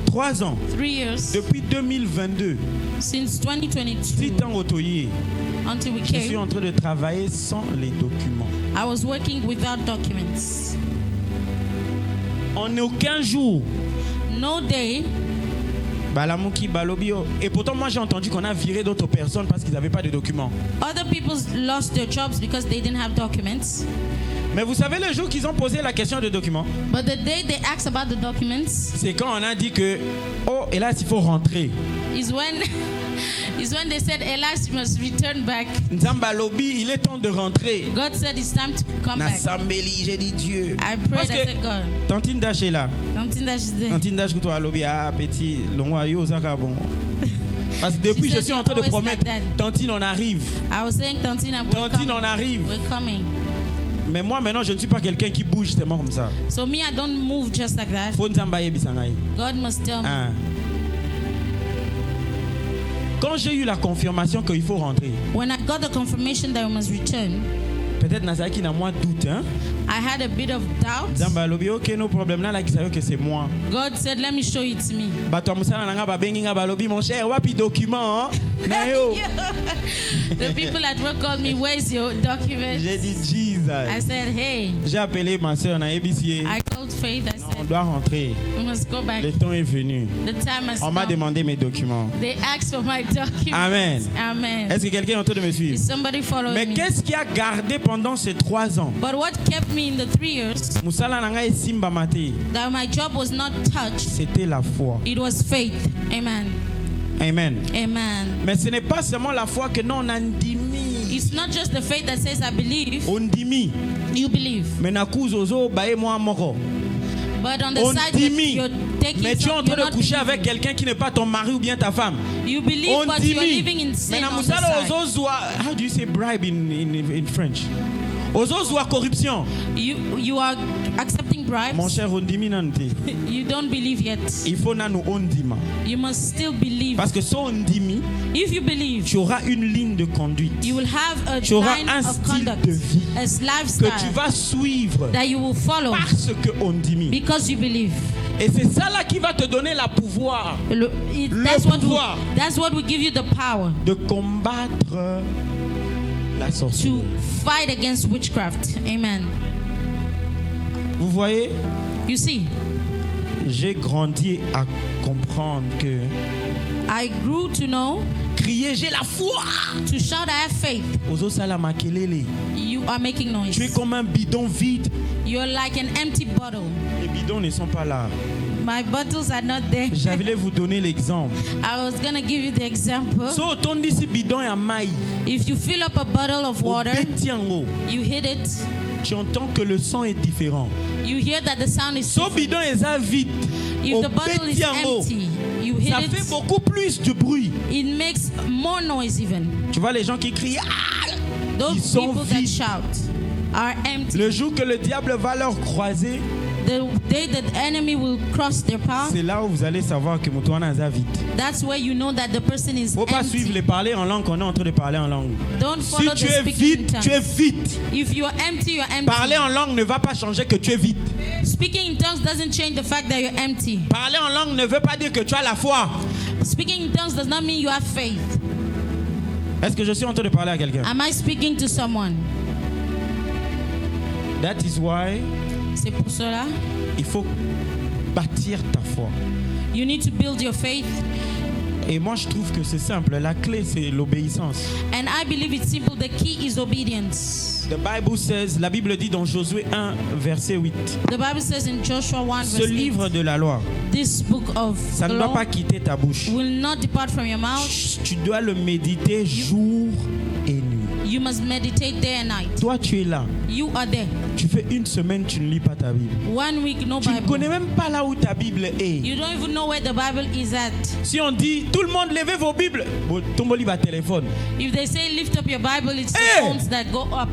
3 ans. 3 years Depuis 2022, since 2022 si tant otoye, until we je suis came. en train de travailler sans les documents. I was working without documents. En aucun jour, No day. balamuki balobio. Et pourtant, moi j'ai entendu qu'on a viré d'autres personnes parce qu'ils n'avaient pas de documents. Other people lost their jobs because they didn't have documents. Mais vous savez, le jour qu'ils ont posé la question de documents, But the day they asked about the documents c'est quand on a dit que, oh, et là, il faut rentrer. is when they said, Elias, you must return back. Nzamba lobby, il est temps de rentrer. God said it's time to come Na back. sambeli, j'ai dit Dieu. I Parce prayed, I said, que God, Tantine Dash est là. something that she's there. Tantine Dash, toi, lobby, ah, petit, longo, yo, zaka, bon. Parce que depuis, She je said suis en you're train de always promettre, like that. Tantine, on arrive. I was saying, Tantina, we're Tantine, coming. on arrive. We're coming. Mais moi, maintenant, je ne suis pas quelqu'un qui bouge tellement comme ça. So me, I don't move just like that. Faut Nzamba yebisa ngai. God must tell me. Ah. Quand j'ai eu la confirmation qu'il faut rentrer, When I got the confirmation that we must return, peut-être Nazaki n'a moins de doute. Hein? I had a bit of doubt. Zamba lobi, ok, no problème. Là, qui savait que c'est moi. God said, let me show it to me. Bato amusana nanga babengi nga balobi, mon cher, wapi document? Na yo. The people at work called me, where's your document? J'ai dit Jesus. I said, hey. J'ai appelé ma soeur na ABC. I called Faith. I On said, doit rentrer. we must go back. Le temps est venu. The time has On m'a come. demandé mes documents. They asked for my documents. Amen. Amen. Est-ce que quelqu'un est en train de me suivre? Is somebody following Mais me? qu'est-ce qui a gardé pendant ces 3 ans? But what kept me in the 3 years Musala nanga esimba mate. that my job was not touched, C'était la foi. it was faith. Amen. Amen. Amen. Mais ce n'est pas seulement la foi que non, on andimi. It's not just the faith that says, I believe, On dimi. you believe. Mais na kuzozo bae moi moko. But on the On side, dimi. you're taking Mais tu es en some, train you're de not coucher avec believing. quelqu'un qui n'est pas ton mari ou bien ta femme. You believe, On but you're dimi. living in Mais sin na on the musala side. ozozwa. How do you say bribe in French? Ozozwa corruption. You are accepting bribes. Mon cher ondimi nante. You don't believe yet. Il faut nanu ondima. You must still believe. Parce que so ondimi, If you believe, tu auras une ligne de conduite you will have a Tu auras line un of style conduct, de vie a que tu lifestyle vas suivre that you will follow parce que ondimi. because you believe. Et c'est ça là qui va te donner la pouvoir That's what will give you the power de combattre la to sorcellerie. fight against witchcraft. Amen. Vous voyez, You see, j'ai grandi à comprendre que I grew to know, crier j'ai la foi. to shout, I have faith. Ozo sala makelele. You are making noise. Tu es comme un bidon vide. You're like an empty bottle. Les bidons ne sont pas là. My bottles are not there. J'allais vous donner l'exemple. I was gonna give you the example. So autant d'ici bidon ya maï. If you fill up a bottle of water, Obetiango. you hit it, Tu entends que le son est différent. you hear that the sound is So different. bidon est vide. If the bottle is Obetiango. empty, you hit Ça fait it, beaucoup plus de bruit. it makes more noise even. Tu vois les gens qui crient. Ah! Those Ils sont people that vides. shout are empty. Le jour que le diable va leur croiser, The day that the enemy will cross their path, c'est là où vous allez savoir que Moutouana est vide. that's where you know that the person is Faut pas suivre empty. les parler en langue qu'on est en train de parler en langue. Don't Si follow tu the es speaking in vide, tu es tongues. vide. If you are empty, you're empty. Parler en langue ne va pas changer que tu es vide. Speaking in tongues doesn't change the fact that you're empty. Parler en langue ne veut pas dire que tu as la foi. Speaking in tongues does not mean you have faith. Est-ce que je suis en train de parler à quelqu'un? Am I speaking to someone? That is why C'est pour cela. il faut bâtir ta foi. You need to build your faith. Et moi, je trouve que c'est simple. La clé, c'est l'obéissance. And I believe it's simple. The key is obedience. The Bible says, la Bible dit dans Josué 1, verset 8. The Bible says in Joshua 1 Ce verse livre 8, de la loi, this book of ça the ne doit law pas quitter ta bouche. will not depart from your mouth. Tu dois le méditer jour et nuit. You must meditate day and night. Toi, tu es là. You are there. Tu fais une semaine, tu ne lis pas ta Bible. 1 week, no Tu ne connais Bible. même pas là où ta Bible est. You don't even know where the Bible is at. Si on dit, tout le monde, levez vos Bibles, ton livre à téléphone. If they say lift up your Bible, it's Hey! the phones that go up.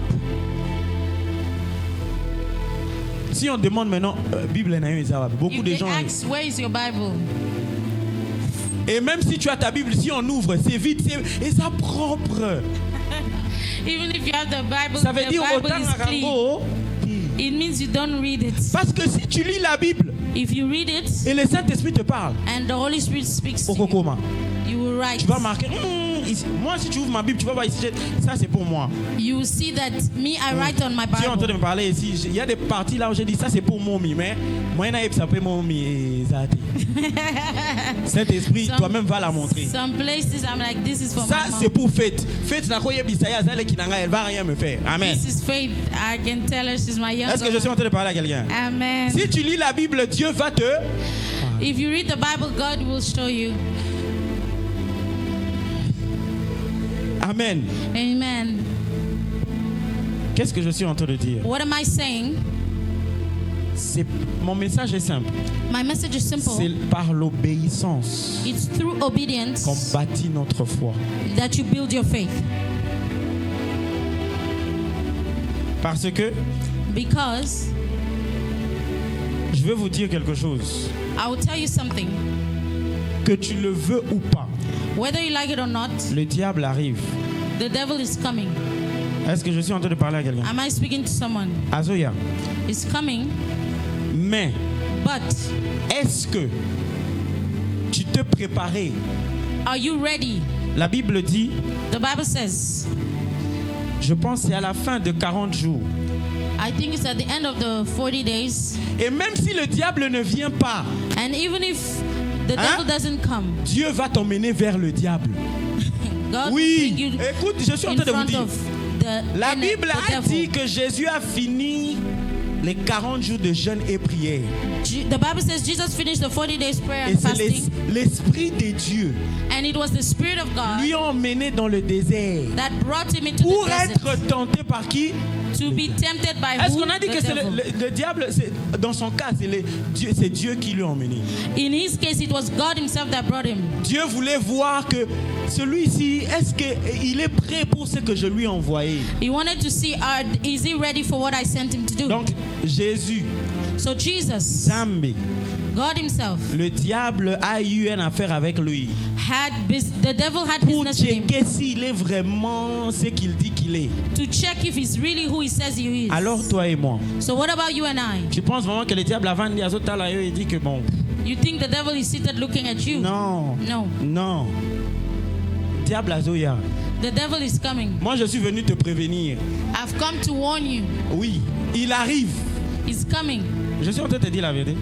Si on demande maintenant, Bible, beaucoup If de they gens. ask, where is your Bible? Et même si tu as ta Bible, si on ouvre, c'est vide, et ça propre. Even if you have the Bible, Ça veut the dire Bible autant is à clean. Rambo. It means you don't read it. Parce que si tu lis la Bible If you read it et le Saint-Esprit te parle, and the Holy Spirit speaks to you, Okokoma, you will write. tu vas marquer. Ici. Moi, si tu ouvres ma Bible, tu vas voir ici, ça c'est pour moi. You will see that me, I write on my Si on est en train de Bible. me parler ici, il y a des parties là où j'ai dit ça c'est pour Momi, mais moi, ça peut Momi et Zati. Saint-Esprit, Some- toi-même va la montrer. Some places I'm like, this is for Ça my c'est mom. pour Fête. Fête, elle va rien me faire. Amen. This is faith. I can tell her she's my younger Est-ce que je suis en one. train de parler à quelqu'un? Amen. Si tu lis la Bible, Dieu va te. If you read the Bible, God will show you. Amen. Amen. Qu'est-ce que je suis en train de dire? What am I saying? Mon message est simple. My message is C'est simple. par l'obéissance It's through obedience qu'on bâtit notre foi. that you build your faith. Parce que Because je vais vous dire quelque chose. I will tell you something. Que tu le veux ou pas, Whether you like it or not, le diable arrive. the devil is coming. Est-ce que je suis en train de parler à quelqu'un? Am I speaking to someone? Azoya. It's coming, Mais but est-ce que tu te préparais? are you ready? La Bible dit, The Bible says, je pense que c'est à la fin de 40 jours. I think it's at the end of the 40 days. Et même si le diable ne vient pas, And even if the Hein? devil doesn't come, Dieu va t'emmener vers le diable. God will Oui, bring you écoute, je suis en in train de vous front dire. of the, La enemy, Bible the a devil. dit que Jésus a fini les 40 jours de jeûne et prière. The Bible says Jesus finished the 40 days prayer Et and c'est fasting, l'Esprit de Dieu and it was the Spirit of God lui a emmené dans le désert that brought him into pour the desert être tenté par qui? to be tempted by Est-ce who? qu'on a dit The que c'est devil. le diable, dans son cas, c'est Dieu qui lui a emmené. In his case, it was God himself that brought him. Dieu voulait voir que celui-ci, est-ce qu'il est prêt pour ce que je lui ai envoyé? He wanted to see, is he ready for what I sent him to do? Donc, Jésus, So Jesus, Zambé, God himself, le diable a eu une affaire avec lui the devil had pour business with him checker s'il est vraiment ce qu'il dit qu'il est. to check if he's really who he says he is. Alors toi et moi, So what about you and I? tu penses vraiment que le diable avant de dire à Zotala, il dit que bon, You think the devil is seated looking at you? non, No. non. Diable Azoya, The devil is coming. moi je suis venu te prévenir. I've come to warn you. Oui, il arrive. He's coming. Je suis en train de te dire la vérité.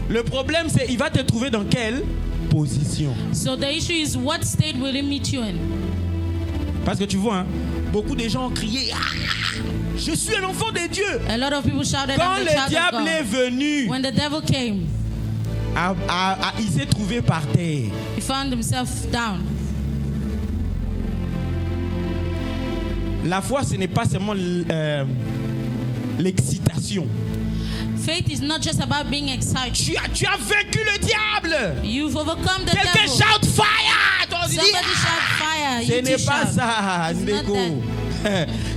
Le problème c'est il va te trouver dans quelle position? So the issue is, what state will he meet you in? Parce que tu vois, hein, beaucoup de gens ont crié, ah, je suis un enfant de Dieu. A lot of people shouted, Quand I'm the le child of diable God. est venu, When the devil came, il s'est trouvé par terre. he found himself down. La foi, ce n'est pas seulement l'excitation. Faith is not just about being excited. Tu as vaincu le diable. You've overcome the Quelqu'un devil. shout fire. Toi, tu dis, Somebody shout fire. ce You n'est too pas shout. ça, It's not Ndeko.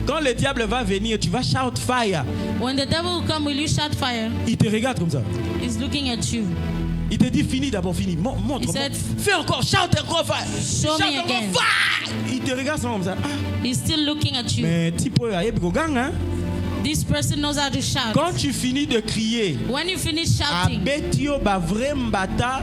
Quand le diable va venir, tu vas shout fire. When the devil will come, will you shout fire? Il te regarde comme ça. He's looking at you. Il te dit fini d'abord, fini. Montre. He said, Fais encore, shout encore fire. Show Shout me encore again. fire. Il te regarde comme ça. Ah, He's still looking at you. mais tipo gang, hein? This person knows how to shout. Quand tu finis de crier, When you finish shouting, abetio ba vrai mbata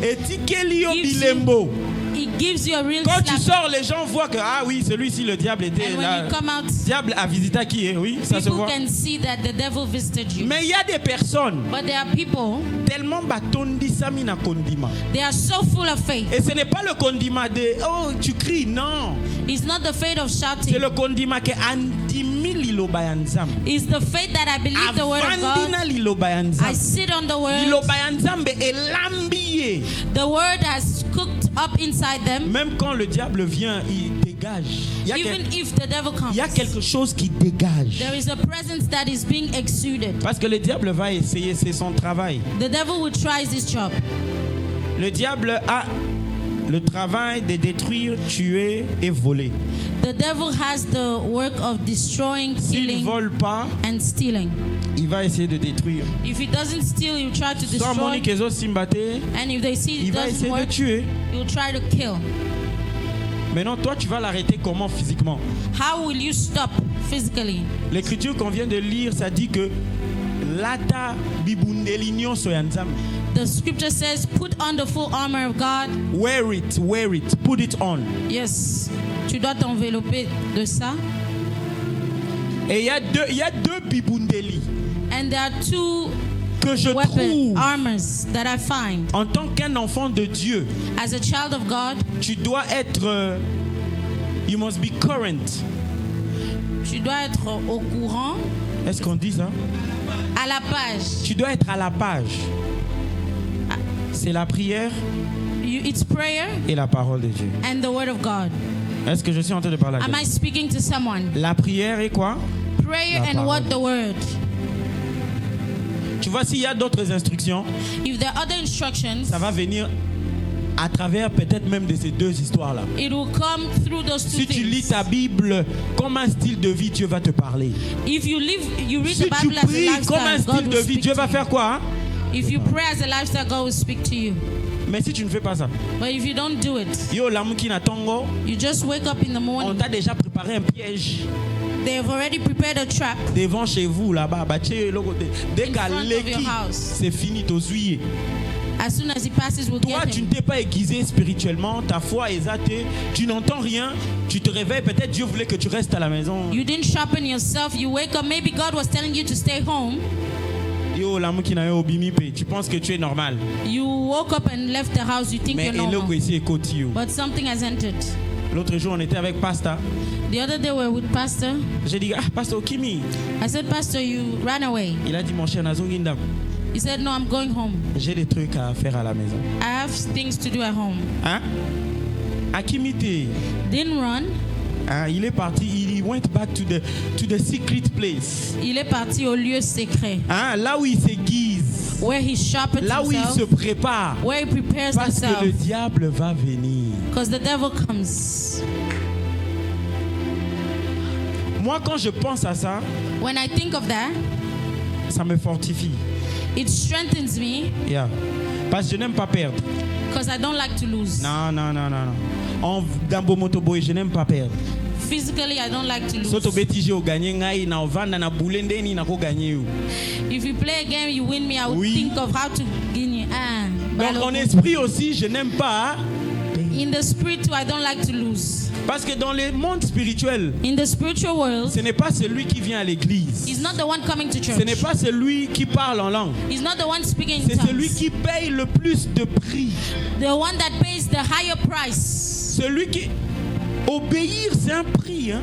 etikelio Gives you- bilembo. he gives you a real Quand tu slap. sors, les gens voient que ah oui, celui-ci le diable était And when là. you come out, Diable a visité qui est, oui, ça se people voit. can see that the devil visited you. Mais il y a des personnes But there are people, tellement batondi sami na kondima. they are so full of faith. Et ce n'est pas le condiment de oh tu cries, non. It's not the faith of C'est shouting. le condiment que andimi liloba ya nzambe. It's the faith that I believe the word of Avandina God. liloba ya I nzambe. sit on the word. Liloba ya nzambe elambiye. The word has cooked up inside them. Même quand le diable vient, il dégage. Il y a Even if the devil comes, il y a quelque chose qui dégage. there is a presence that is being exuded. Parce que le diable va essayer, c'est son travail. The devil will try this job. Le diable a le travail de détruire, tuer et voler. The devil has the work of destroying, S'il ne killing, vole pas, and stealing. il va essayer de détruire. If he doesn't steal, he'll try to Sans destroy. Monique Ezo Simbate, And if they see il it va doesn't essayer de work, tuer. he'll try to kill. Maintenant, toi, tu vas l'arrêter comment physiquement? How will you stop physically? L'écriture qu'on vient de lire, ça dit que lata bibundelinyo soyanzam. The scripture says, put on the full armor of God. Wear it, put it on. Yes, tu dois t'envelopper de ça. Et il y a deux bibundeli And there are two que je weapon trouve. armors that I find. En tant qu'un enfant de Dieu, As a child of God, tu dois être, you must be current. tu dois être au courant, Est-ce qu'on dit ça? à la page. Tu dois être à la page. C'est la prière It's prayer et la parole de Dieu. and the word of God. Est-ce que je suis en train de parler à Am I quelqu'un? speaking to someone? La prière et quoi? Prayer La and what? parole. The word. Tu vois, s'il y a d'autres instructions, If there are other instructions, ça va venir à travers peut-être même de ces deux histoires-là. it will come through those two Si tu lis things. ta Bible, comme un style de vie, Dieu va te parler. If you read Si the tu Bible as a pries comme un lifestyle, style God de will vie, speak Dieu to va you. faire quoi? Hein? If you pray as a lifestyle, God will speak to you. Mais si tu ne fais pas ça, But if you don't do it, yo lamuki na tongo, you just wake up in the on morning. t'a déjà préparé un piège They've already prepared a trap. devant chez vous là-bas. Bah, tiens, le côté. Dès In qu'à front of l'équipe, your house. c'est fini, t'as oublié. As soon as he passes, we'll Toi, get tu him. ne t'es pas aiguisé spirituellement, ta foi est athée, tu n'entends rien, tu te réveilles, peut-être Dieu voulait que tu restes à la maison. You didn't sharpen yourself. You wake up. Maybe God was telling you to stay home. Yo, lamuki na yo bimipe, tu penses que tu es normal. You woke up and left the house. You think Mais you're il normal. est ici écoute yo. But something has entered. L'autre jour, on était avec Pasteur. The other day we were with Pastor. J'ai dit, ah, Pasteur Kimi. I said, Pastor, you ran away. Il a dit, mon cher Nazonginda, He said, no, I'm going home. j'ai des trucs à faire à la maison. I have things to do at home. Hein? À Kimite, Didn't run. hein, il est parti, il went back to the secret place. Il est parti au lieu secret. Hein, là où il s'aiguise, Where he sharpens là où il himself. se prépare. Where he prepares Parce que le himself. diable va venir. Because the devil comes. Moi, quand je pense à ça, When I think of that, ça me fortifie. it strengthens me Yeah. Parce que je n'aime pas perdre. because I don't like to lose. Non. Dans Bomotoboy, je n'aime pas perdre. Physically, I don't like to lose. Soto beti j'ai gagné ngai na ovanda na bulende ni na ko gagné ou. If you play a game, you win me, I would Oui. think of how to gain you. Donc en esprit aussi, je n'aime pas In the spirit too, I don't like to lose. parce que dans le monde spirituel, In the spiritual world, ce n'est pas celui qui vient à l'église. he's not the one coming to church. Ce n'est pas celui qui parle en langue. He's not the one speaking in C'est celui tongues. qui paye le plus de prix. The one that pays the higher price. Celui qui obéir, c'est un prix, hein?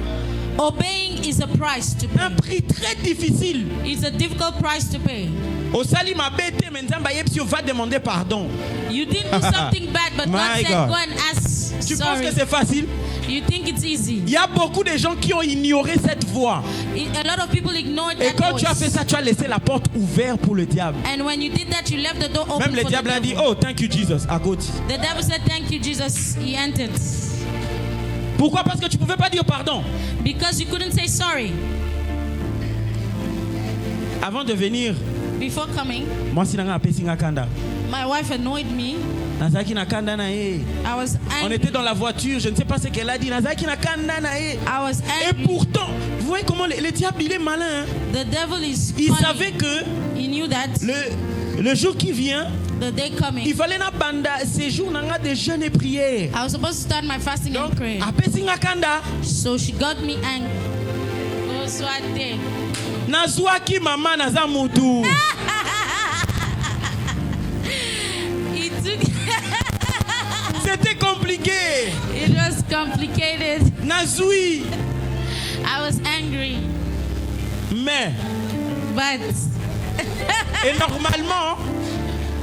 Obeying is a price to Un pay. prix très difficile. It's a difficult price to pay. Au sali ma bête, mais Nzamba Yepsio va demander pardon. You didn't do something bad, but My God said, God. go and ask. Tu penses Sorry. que c'est facile? You think it's easy. Il y a beaucoup de gens qui ont ignoré cette voie. A lot of people ignore Et that quand tu as voice. fait ça, tu as laissé la porte ouverte pour le diable. And when you did that, you left the door open Même le for diable the a dit, devil. oh, thank you Jesus, à côté. The devil said, thank you, Jesus. He entered. Pourquoi? Parce que tu ne pouvais pas dire pardon. Because you couldn't say sorry. Avant de venir, Before coming, moi, si nanga apesi nga kanda. my wife annoyed me. Nazaki na kanda na ye. I was On angry. était dans la voiture, je ne sais pas ce qu'elle a dit. Nazaki na kanda na ye. I was Et angry. pourtant, vous voyez comment le diable, il est malin. Hein? The devil is Il funny. savait que He knew that le jour qui vient, the day coming, il fallait na banda séjour nanga de jeûne et prière. I was supposed to start my fasting Donc, and prayer. apesi nga kanda. So she got me angry. Oh, so I did. Nazwaki mama naza mutu. It took. C'était compliqué. It was complicated. Nazui. I was angry, Mais, but et normalement,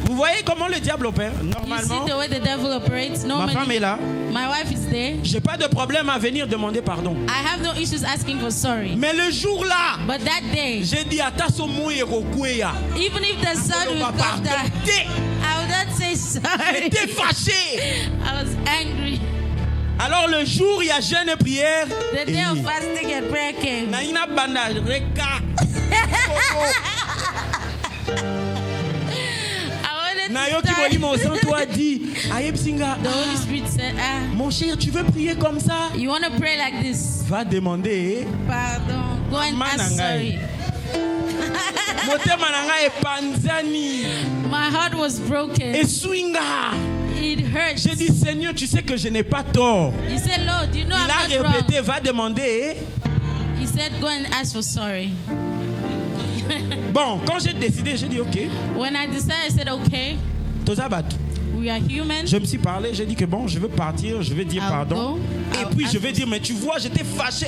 vous voyez comment le diable opère? you see Normalement, the way the devil operates. ma femme est Normally, là. my wife is there. J'ai pas de problème à venir demander pardon. I have no issues asking for sorry. Mais le jour-là, But that day, j'ai dit à Tassomo et Rokueya. even if the sun will come down, I would not say sorry. J'étais fâché. I was angry. Alors le jour, il y a jeûne et prière. The day of fasting and prayer came. Naina banda reka. I wanted Nayo to qui voli start. mon sang toi dit. Ayepsinga. The Holy Spirit said, Mon cher, tu veux prier comme ça? you want to pray like this? Va demander. Pardon. Go and Mama ask nangai. sorry. Motema nanga epanzani. My heart was broken. Et swinga. It hurt. J'ai dit, Seigneur, tu sais que je n'ai pas tort. He said, Lord, you know Il a I'm not répété, wrong. va demander. He said, go and ask for sorry. Bon, quand j'ai décidé, j'ai dit, ok, When I decided, I said, okay, Tozabat. we are human. Je me suis parlé, j'ai dit que bon, je veux partir, je vais dire I'll pardon. go. Et I'll puis ask je vais for- dire, mais tu vois, j'étais fâché.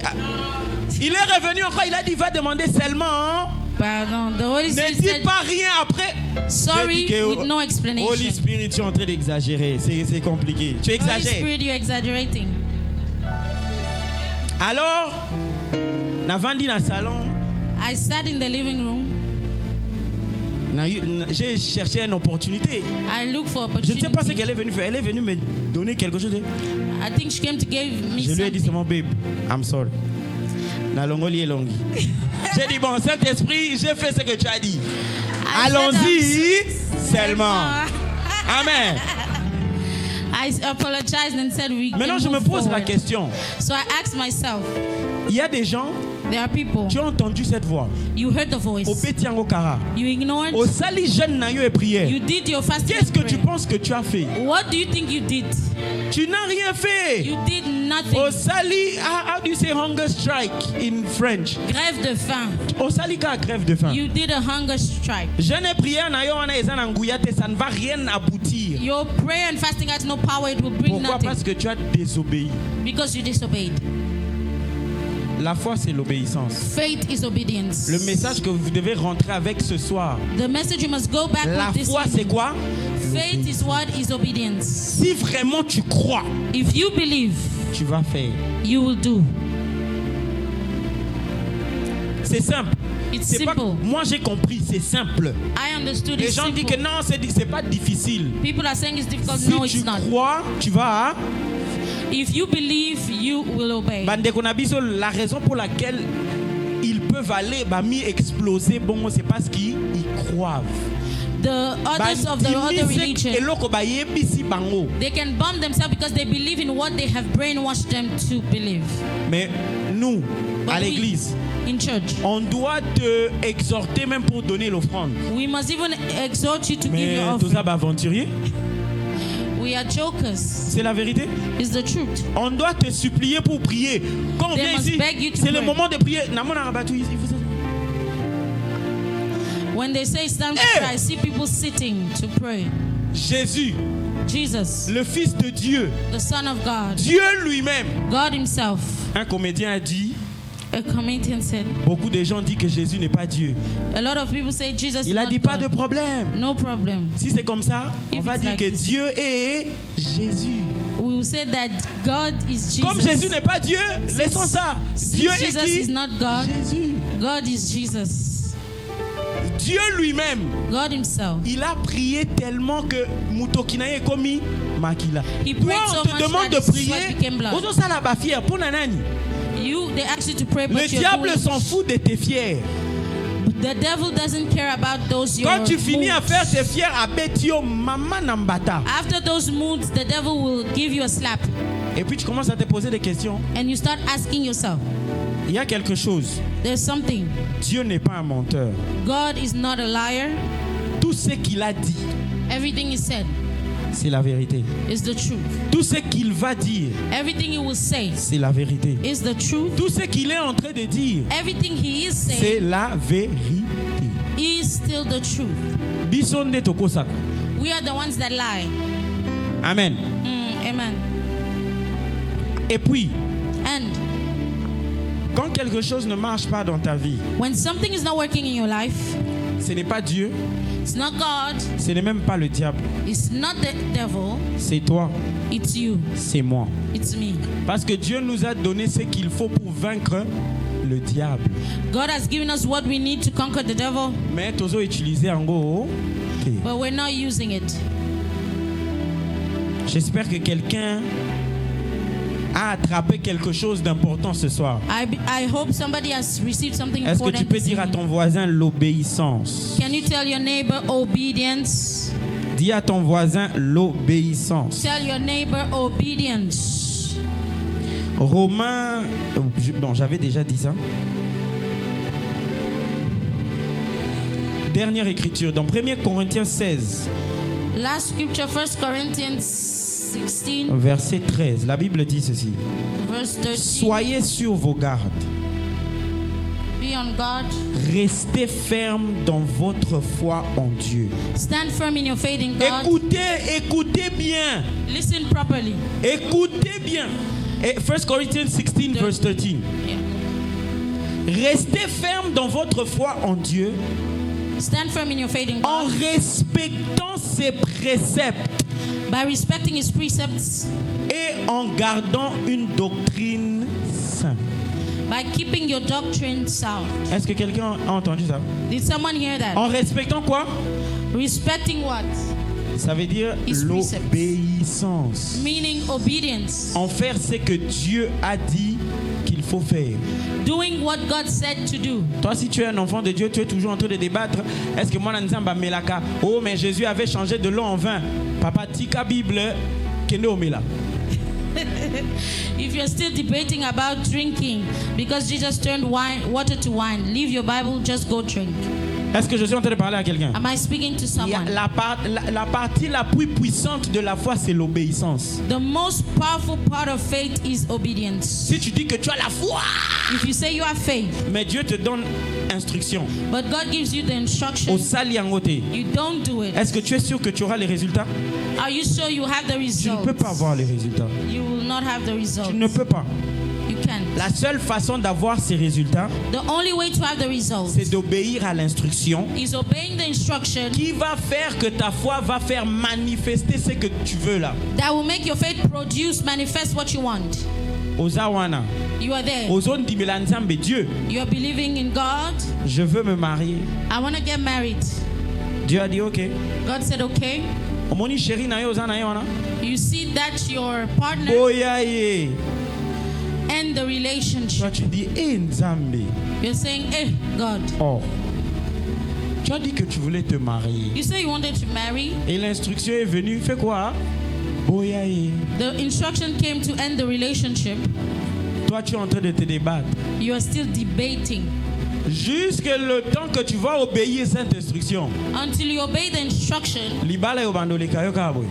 Il est revenu encore, il a dit, va demander seulement. Hein? Pardon. The Holy Ne Spirit dis said, pas rien après. sorry J'ai dit que, with no Holy explanation. Spirit, tu es en train d'exagérer. C'est compliqué. Tu Holy exagères. Spirit, you're exaggerating. Alors, na vandi na salon, I sat in the living room. j'ai cherché une opportunité. I looked for Je ne sais pas ce opportunity. qu'elle est venue faire. Elle est venue me donner quelque chose. I think she came to give me Je lui ai dit something. seulement, babe, I'm sorry. Na longoli est longi. J'ai dit, bon, Saint-Esprit, j'ai fait ce que tu as dit. I said, Allons-y. seulement. Amen. I apologized and said we Maintenant, can je me move pose la forward. question. So I asked myself, Il y a des gens, there are people, tu as entendu cette voix. you heard the Au voice, Pétiango Kara. you ignored, Au Sali jeune na yo et prière. you did your fasting Qu'est-ce que and tu prayer. penses que tu as fait? What do you think you did? Tu n'as rien fait. You did nothing. Au Sali, how do you say hunger strike in French? Grève de faim. Au Sali ka grève de faim. You did a hunger strike. Jeune et prière na yo wana eza na nguya te, ça ne va rien aboutir. Your prayer and fasting has no power. It will bring Pourquoi? nothing. Parce que tu as désobéi. Because you disobeyed. La foi, c'est l'obéissance. Faith is obedience. Le message que vous devez rentrer avec ce soir. The message you must go back La with this foi, c'est evening. quoi? Faith is what is obedience. Si vraiment tu crois, If you believe, tu vas faire. you will do. C'est simple. It's C'est pas- simple. moi j'ai compris, c'est simple. I understood Les it's gens disent que simple. non, c'est pas difficile. People are saying it's difficult. Si No, tu it's not. crois, tu vas. If you believe, you will obey. Bandeko na biso, la raison pour laquelle ils peuvent aller exploser, bon, c'est parce qu'ils croient. The others of the other religion, eloko bayebisi bango. they can bomb themselves because they believe in what they have brainwashed them to believe. Mais nous, But à we, l'église, in church, on doit te exhorter même pour donner l'offrande. we must even exhort you to give Mais your tout ça, offering. aventurier, We are jokers. c'est la vérité. It's the truth. On doit te supplier pour prier. Quand on They vient must ici, beg you to c'est le pray. moment de prier. Namona Rabatu, il faut ça. When they say it's time to Hey! pray, I see people sitting to pray. Jésus, Jesus, le Fils de Dieu, the Son of God, Dieu lui-même. God Himself. Un comédien a dit, A comedian said, beaucoup de gens disent que Jésus n'est pas Dieu. a lot of people say Jesus is Il a not dit pas God. de problème. No problem. Si c'est comme ça, on If va it's dire like que this. Dieu est Jésus. We will say that God is Jesus. Comme Jésus n'est pas Dieu, laissons ça. Since Dieu est Jesus qui? is not God, Jésus. God is Jesus. Dieu lui-même, God Himself. il a prié tellement que Mutokinaye komi makila. He Toi, prayed on so te much demande de that his prier. sweat became blood. Ozo sala ba fier pour nanani. They ask you to pray, Le but you're diable doing. s'en fout de tes fiers. The devil doesn't care about those your Quand tu finis à moods. faire tes fiers à Betio, maman nambata. After those moods, the devil will give you a slap, Et puis tu commences à te poser des questions. and you start asking yourself, Il y a quelque chose. there's something. Dieu n'est pas un menteur. God is not a liar. Tout ce qu'il a dit, Everything He said c'est la vérité. is the truth. Tout ce qu'il va dire, Everything He will say c'est la vérité. is the truth. Tout ce qu'il est en train de dire, Everything He is c'est saying la vérité. is still the truth. Bisonde tokosaka. We are the ones that lie. Amen. Amen. Et puis, And quand quelque chose ne marche pas dans ta vie, when something is not working in your life, ce n'est pas Dieu, it's not God, ce n'est même pas le diable, it's not the devil, c'est toi, it's you, c'est moi. it's me. Parce que Dieu nous a donné ce qu'il faut pour vaincre le diable. God has given us what we need to conquer the devil, Mais tozo utilisé en gros. but we're not using it. J'espère que quelqu'un a attrapé quelque chose d'important ce soir. I hope somebody has received something Est-ce que important. tu peux this dire à evening. ton voisin l'obéissance? Can you tell your neighbor obedience? Dis à ton voisin l'obéissance. Tell your neighbor obedience. Romains, bon, j'avais déjà dit ça. Dernière écriture, dans 1 Corinthiens 16, Last scripture, 1 Corinthians 16, verset 13. La Bible dit ceci. verse 13. Soyez sur vos gardes. Be on guard. Restez ferme dans votre foi en Dieu. Stand firm in your faith in God. Écoutez bien. Listen properly. Écoutez bien. Et 1 Corinthians 16, verse 13. Yeah. Restez ferme dans votre foi en Dieu Stand firm in your faith in en God respectant ses préceptes by respecting His precepts, et en gardant une doctrine sainte. by keeping your doctrine sound. Est-ce que quelqu'un a entendu ça? Did someone hear that? En respectant quoi? Respecting what? Ça veut dire His precepts. l'obéissance. Meaning obedience. En faire ce que Dieu a dit qu'il qu'il faut faire. Doing what God said to do. Toi, si tu es un enfant de Dieu, tu es toujours en train de débattre. Est-ce que moi, Nzamba Melaka, oh, mais Jésus avait changé de l'eau en vin. Papa, tika Bible, kende omela. If you're still debating about drinking because Jesus turned water to wine, leave your Bible, just go drink. Est-ce que je suis en train de parler à quelqu'un? Am I speaking to Il y a someone? la partie la plus puissante de la foi, c'est l'obéissance. The most powerful part of faith is obedience. Si tu dis que tu as la foi, If you say you have faith, mais Dieu te donne instruction. but God gives you the Au instruction, sali en côté. you don't do it. Est-ce que tu es sûr que tu auras les résultats? Are you sure you have the Tu ne results? peux pas avoir les résultats. You will not have the results. Tu ne peux pas. You can't. La seule façon d'avoir ces résultats, The only way to have the results c'est d'obéir à l'instruction is obeying the instruction qui va faire que ta foi va faire manifester ce que tu veux là. that will make your faith produce, manifest what you want. Ozawana, You are there. ozone dimela nzambe Dieu, You are believing in God. je veux me marier. I want to get married. Dieu a dit OK. God said, okay. Omoni chéri na yo ozana yo wana. You see that your partner Boya ye. end the Toi relationship. tu dis nzambe. You're saying, eh, God. Oh. Tu as dit que tu voulais te marier. You say you wanted to marry. Et l'instruction est venue, fais quoi? Boya ye. The instruction came to end the relationship. Toi tu es en train de te débattre. You are still debating Jusque le temps que tu vas obéir cette instruction. until you obey the instruction. Libala yo bandole kayo kaboy.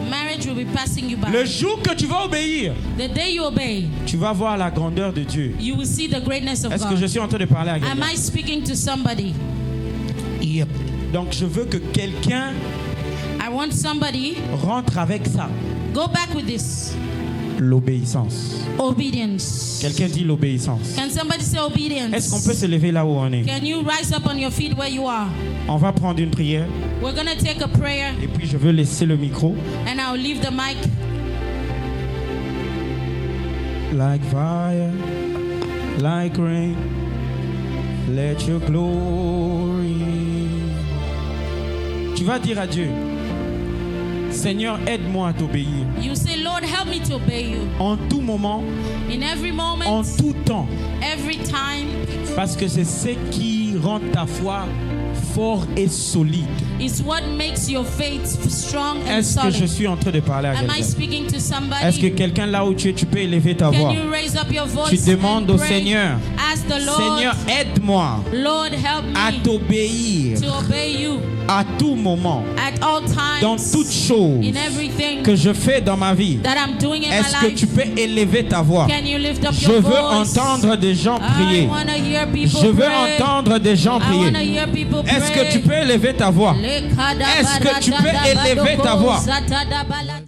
Marriage will be passing you by. Le jour que tu vas obéir, The day you obey, tu vas voir la grandeur de Dieu. you will see the greatness of Est-ce que je God. suis en train de parler à Am quelqu'un? I speaking to somebody? Yep. Donc je veux que quelqu'un I want somebody. rentre avec ça. Go back with this. L'obéissance. Obedience. Quelqu'un dit l'obéissance. Can somebody say obedience? Est-ce qu'on peut se lever là où on est? Can you rise up on your feet where you are? On va prendre une prière We're going to take a prayer et puis je veux laisser le micro. and I'll leave the mic. Like fire, like rain, let your glory. Tu vas dire à Dieu, Seigneur, aide-moi à t'obéir. You say, Lord, help me to obey you En tout moment, in every en moment, tout temps. every time. Parce que c'est ce qui rend ta foi fort et solide. It's what makes your faith strong and Est-ce que je solid. suis en train de parler à Am I quelqu'un? speaking to Est-ce que somebody? quelqu'un là où tu es, tu peux élever ta voix? Can you raise up your voice Tu demandes and au pray? Seigneur, Ask the Lord, Seigneur, aide-moi Lord, help à me t'obéir to obey you à tout moment, at all dans times, toutes choses in everything que je fais dans ma vie. that I'm doing in Est-ce my que tu life. peux élever ta voix? Can you lift up Je your veux voice? entendre des gens I prier. want to hear people Je veux pray. entendre des gens I want to prier. hear people pray. Est-ce que tu peux élever ta voix? Est-ce que tu peux élever ta voix?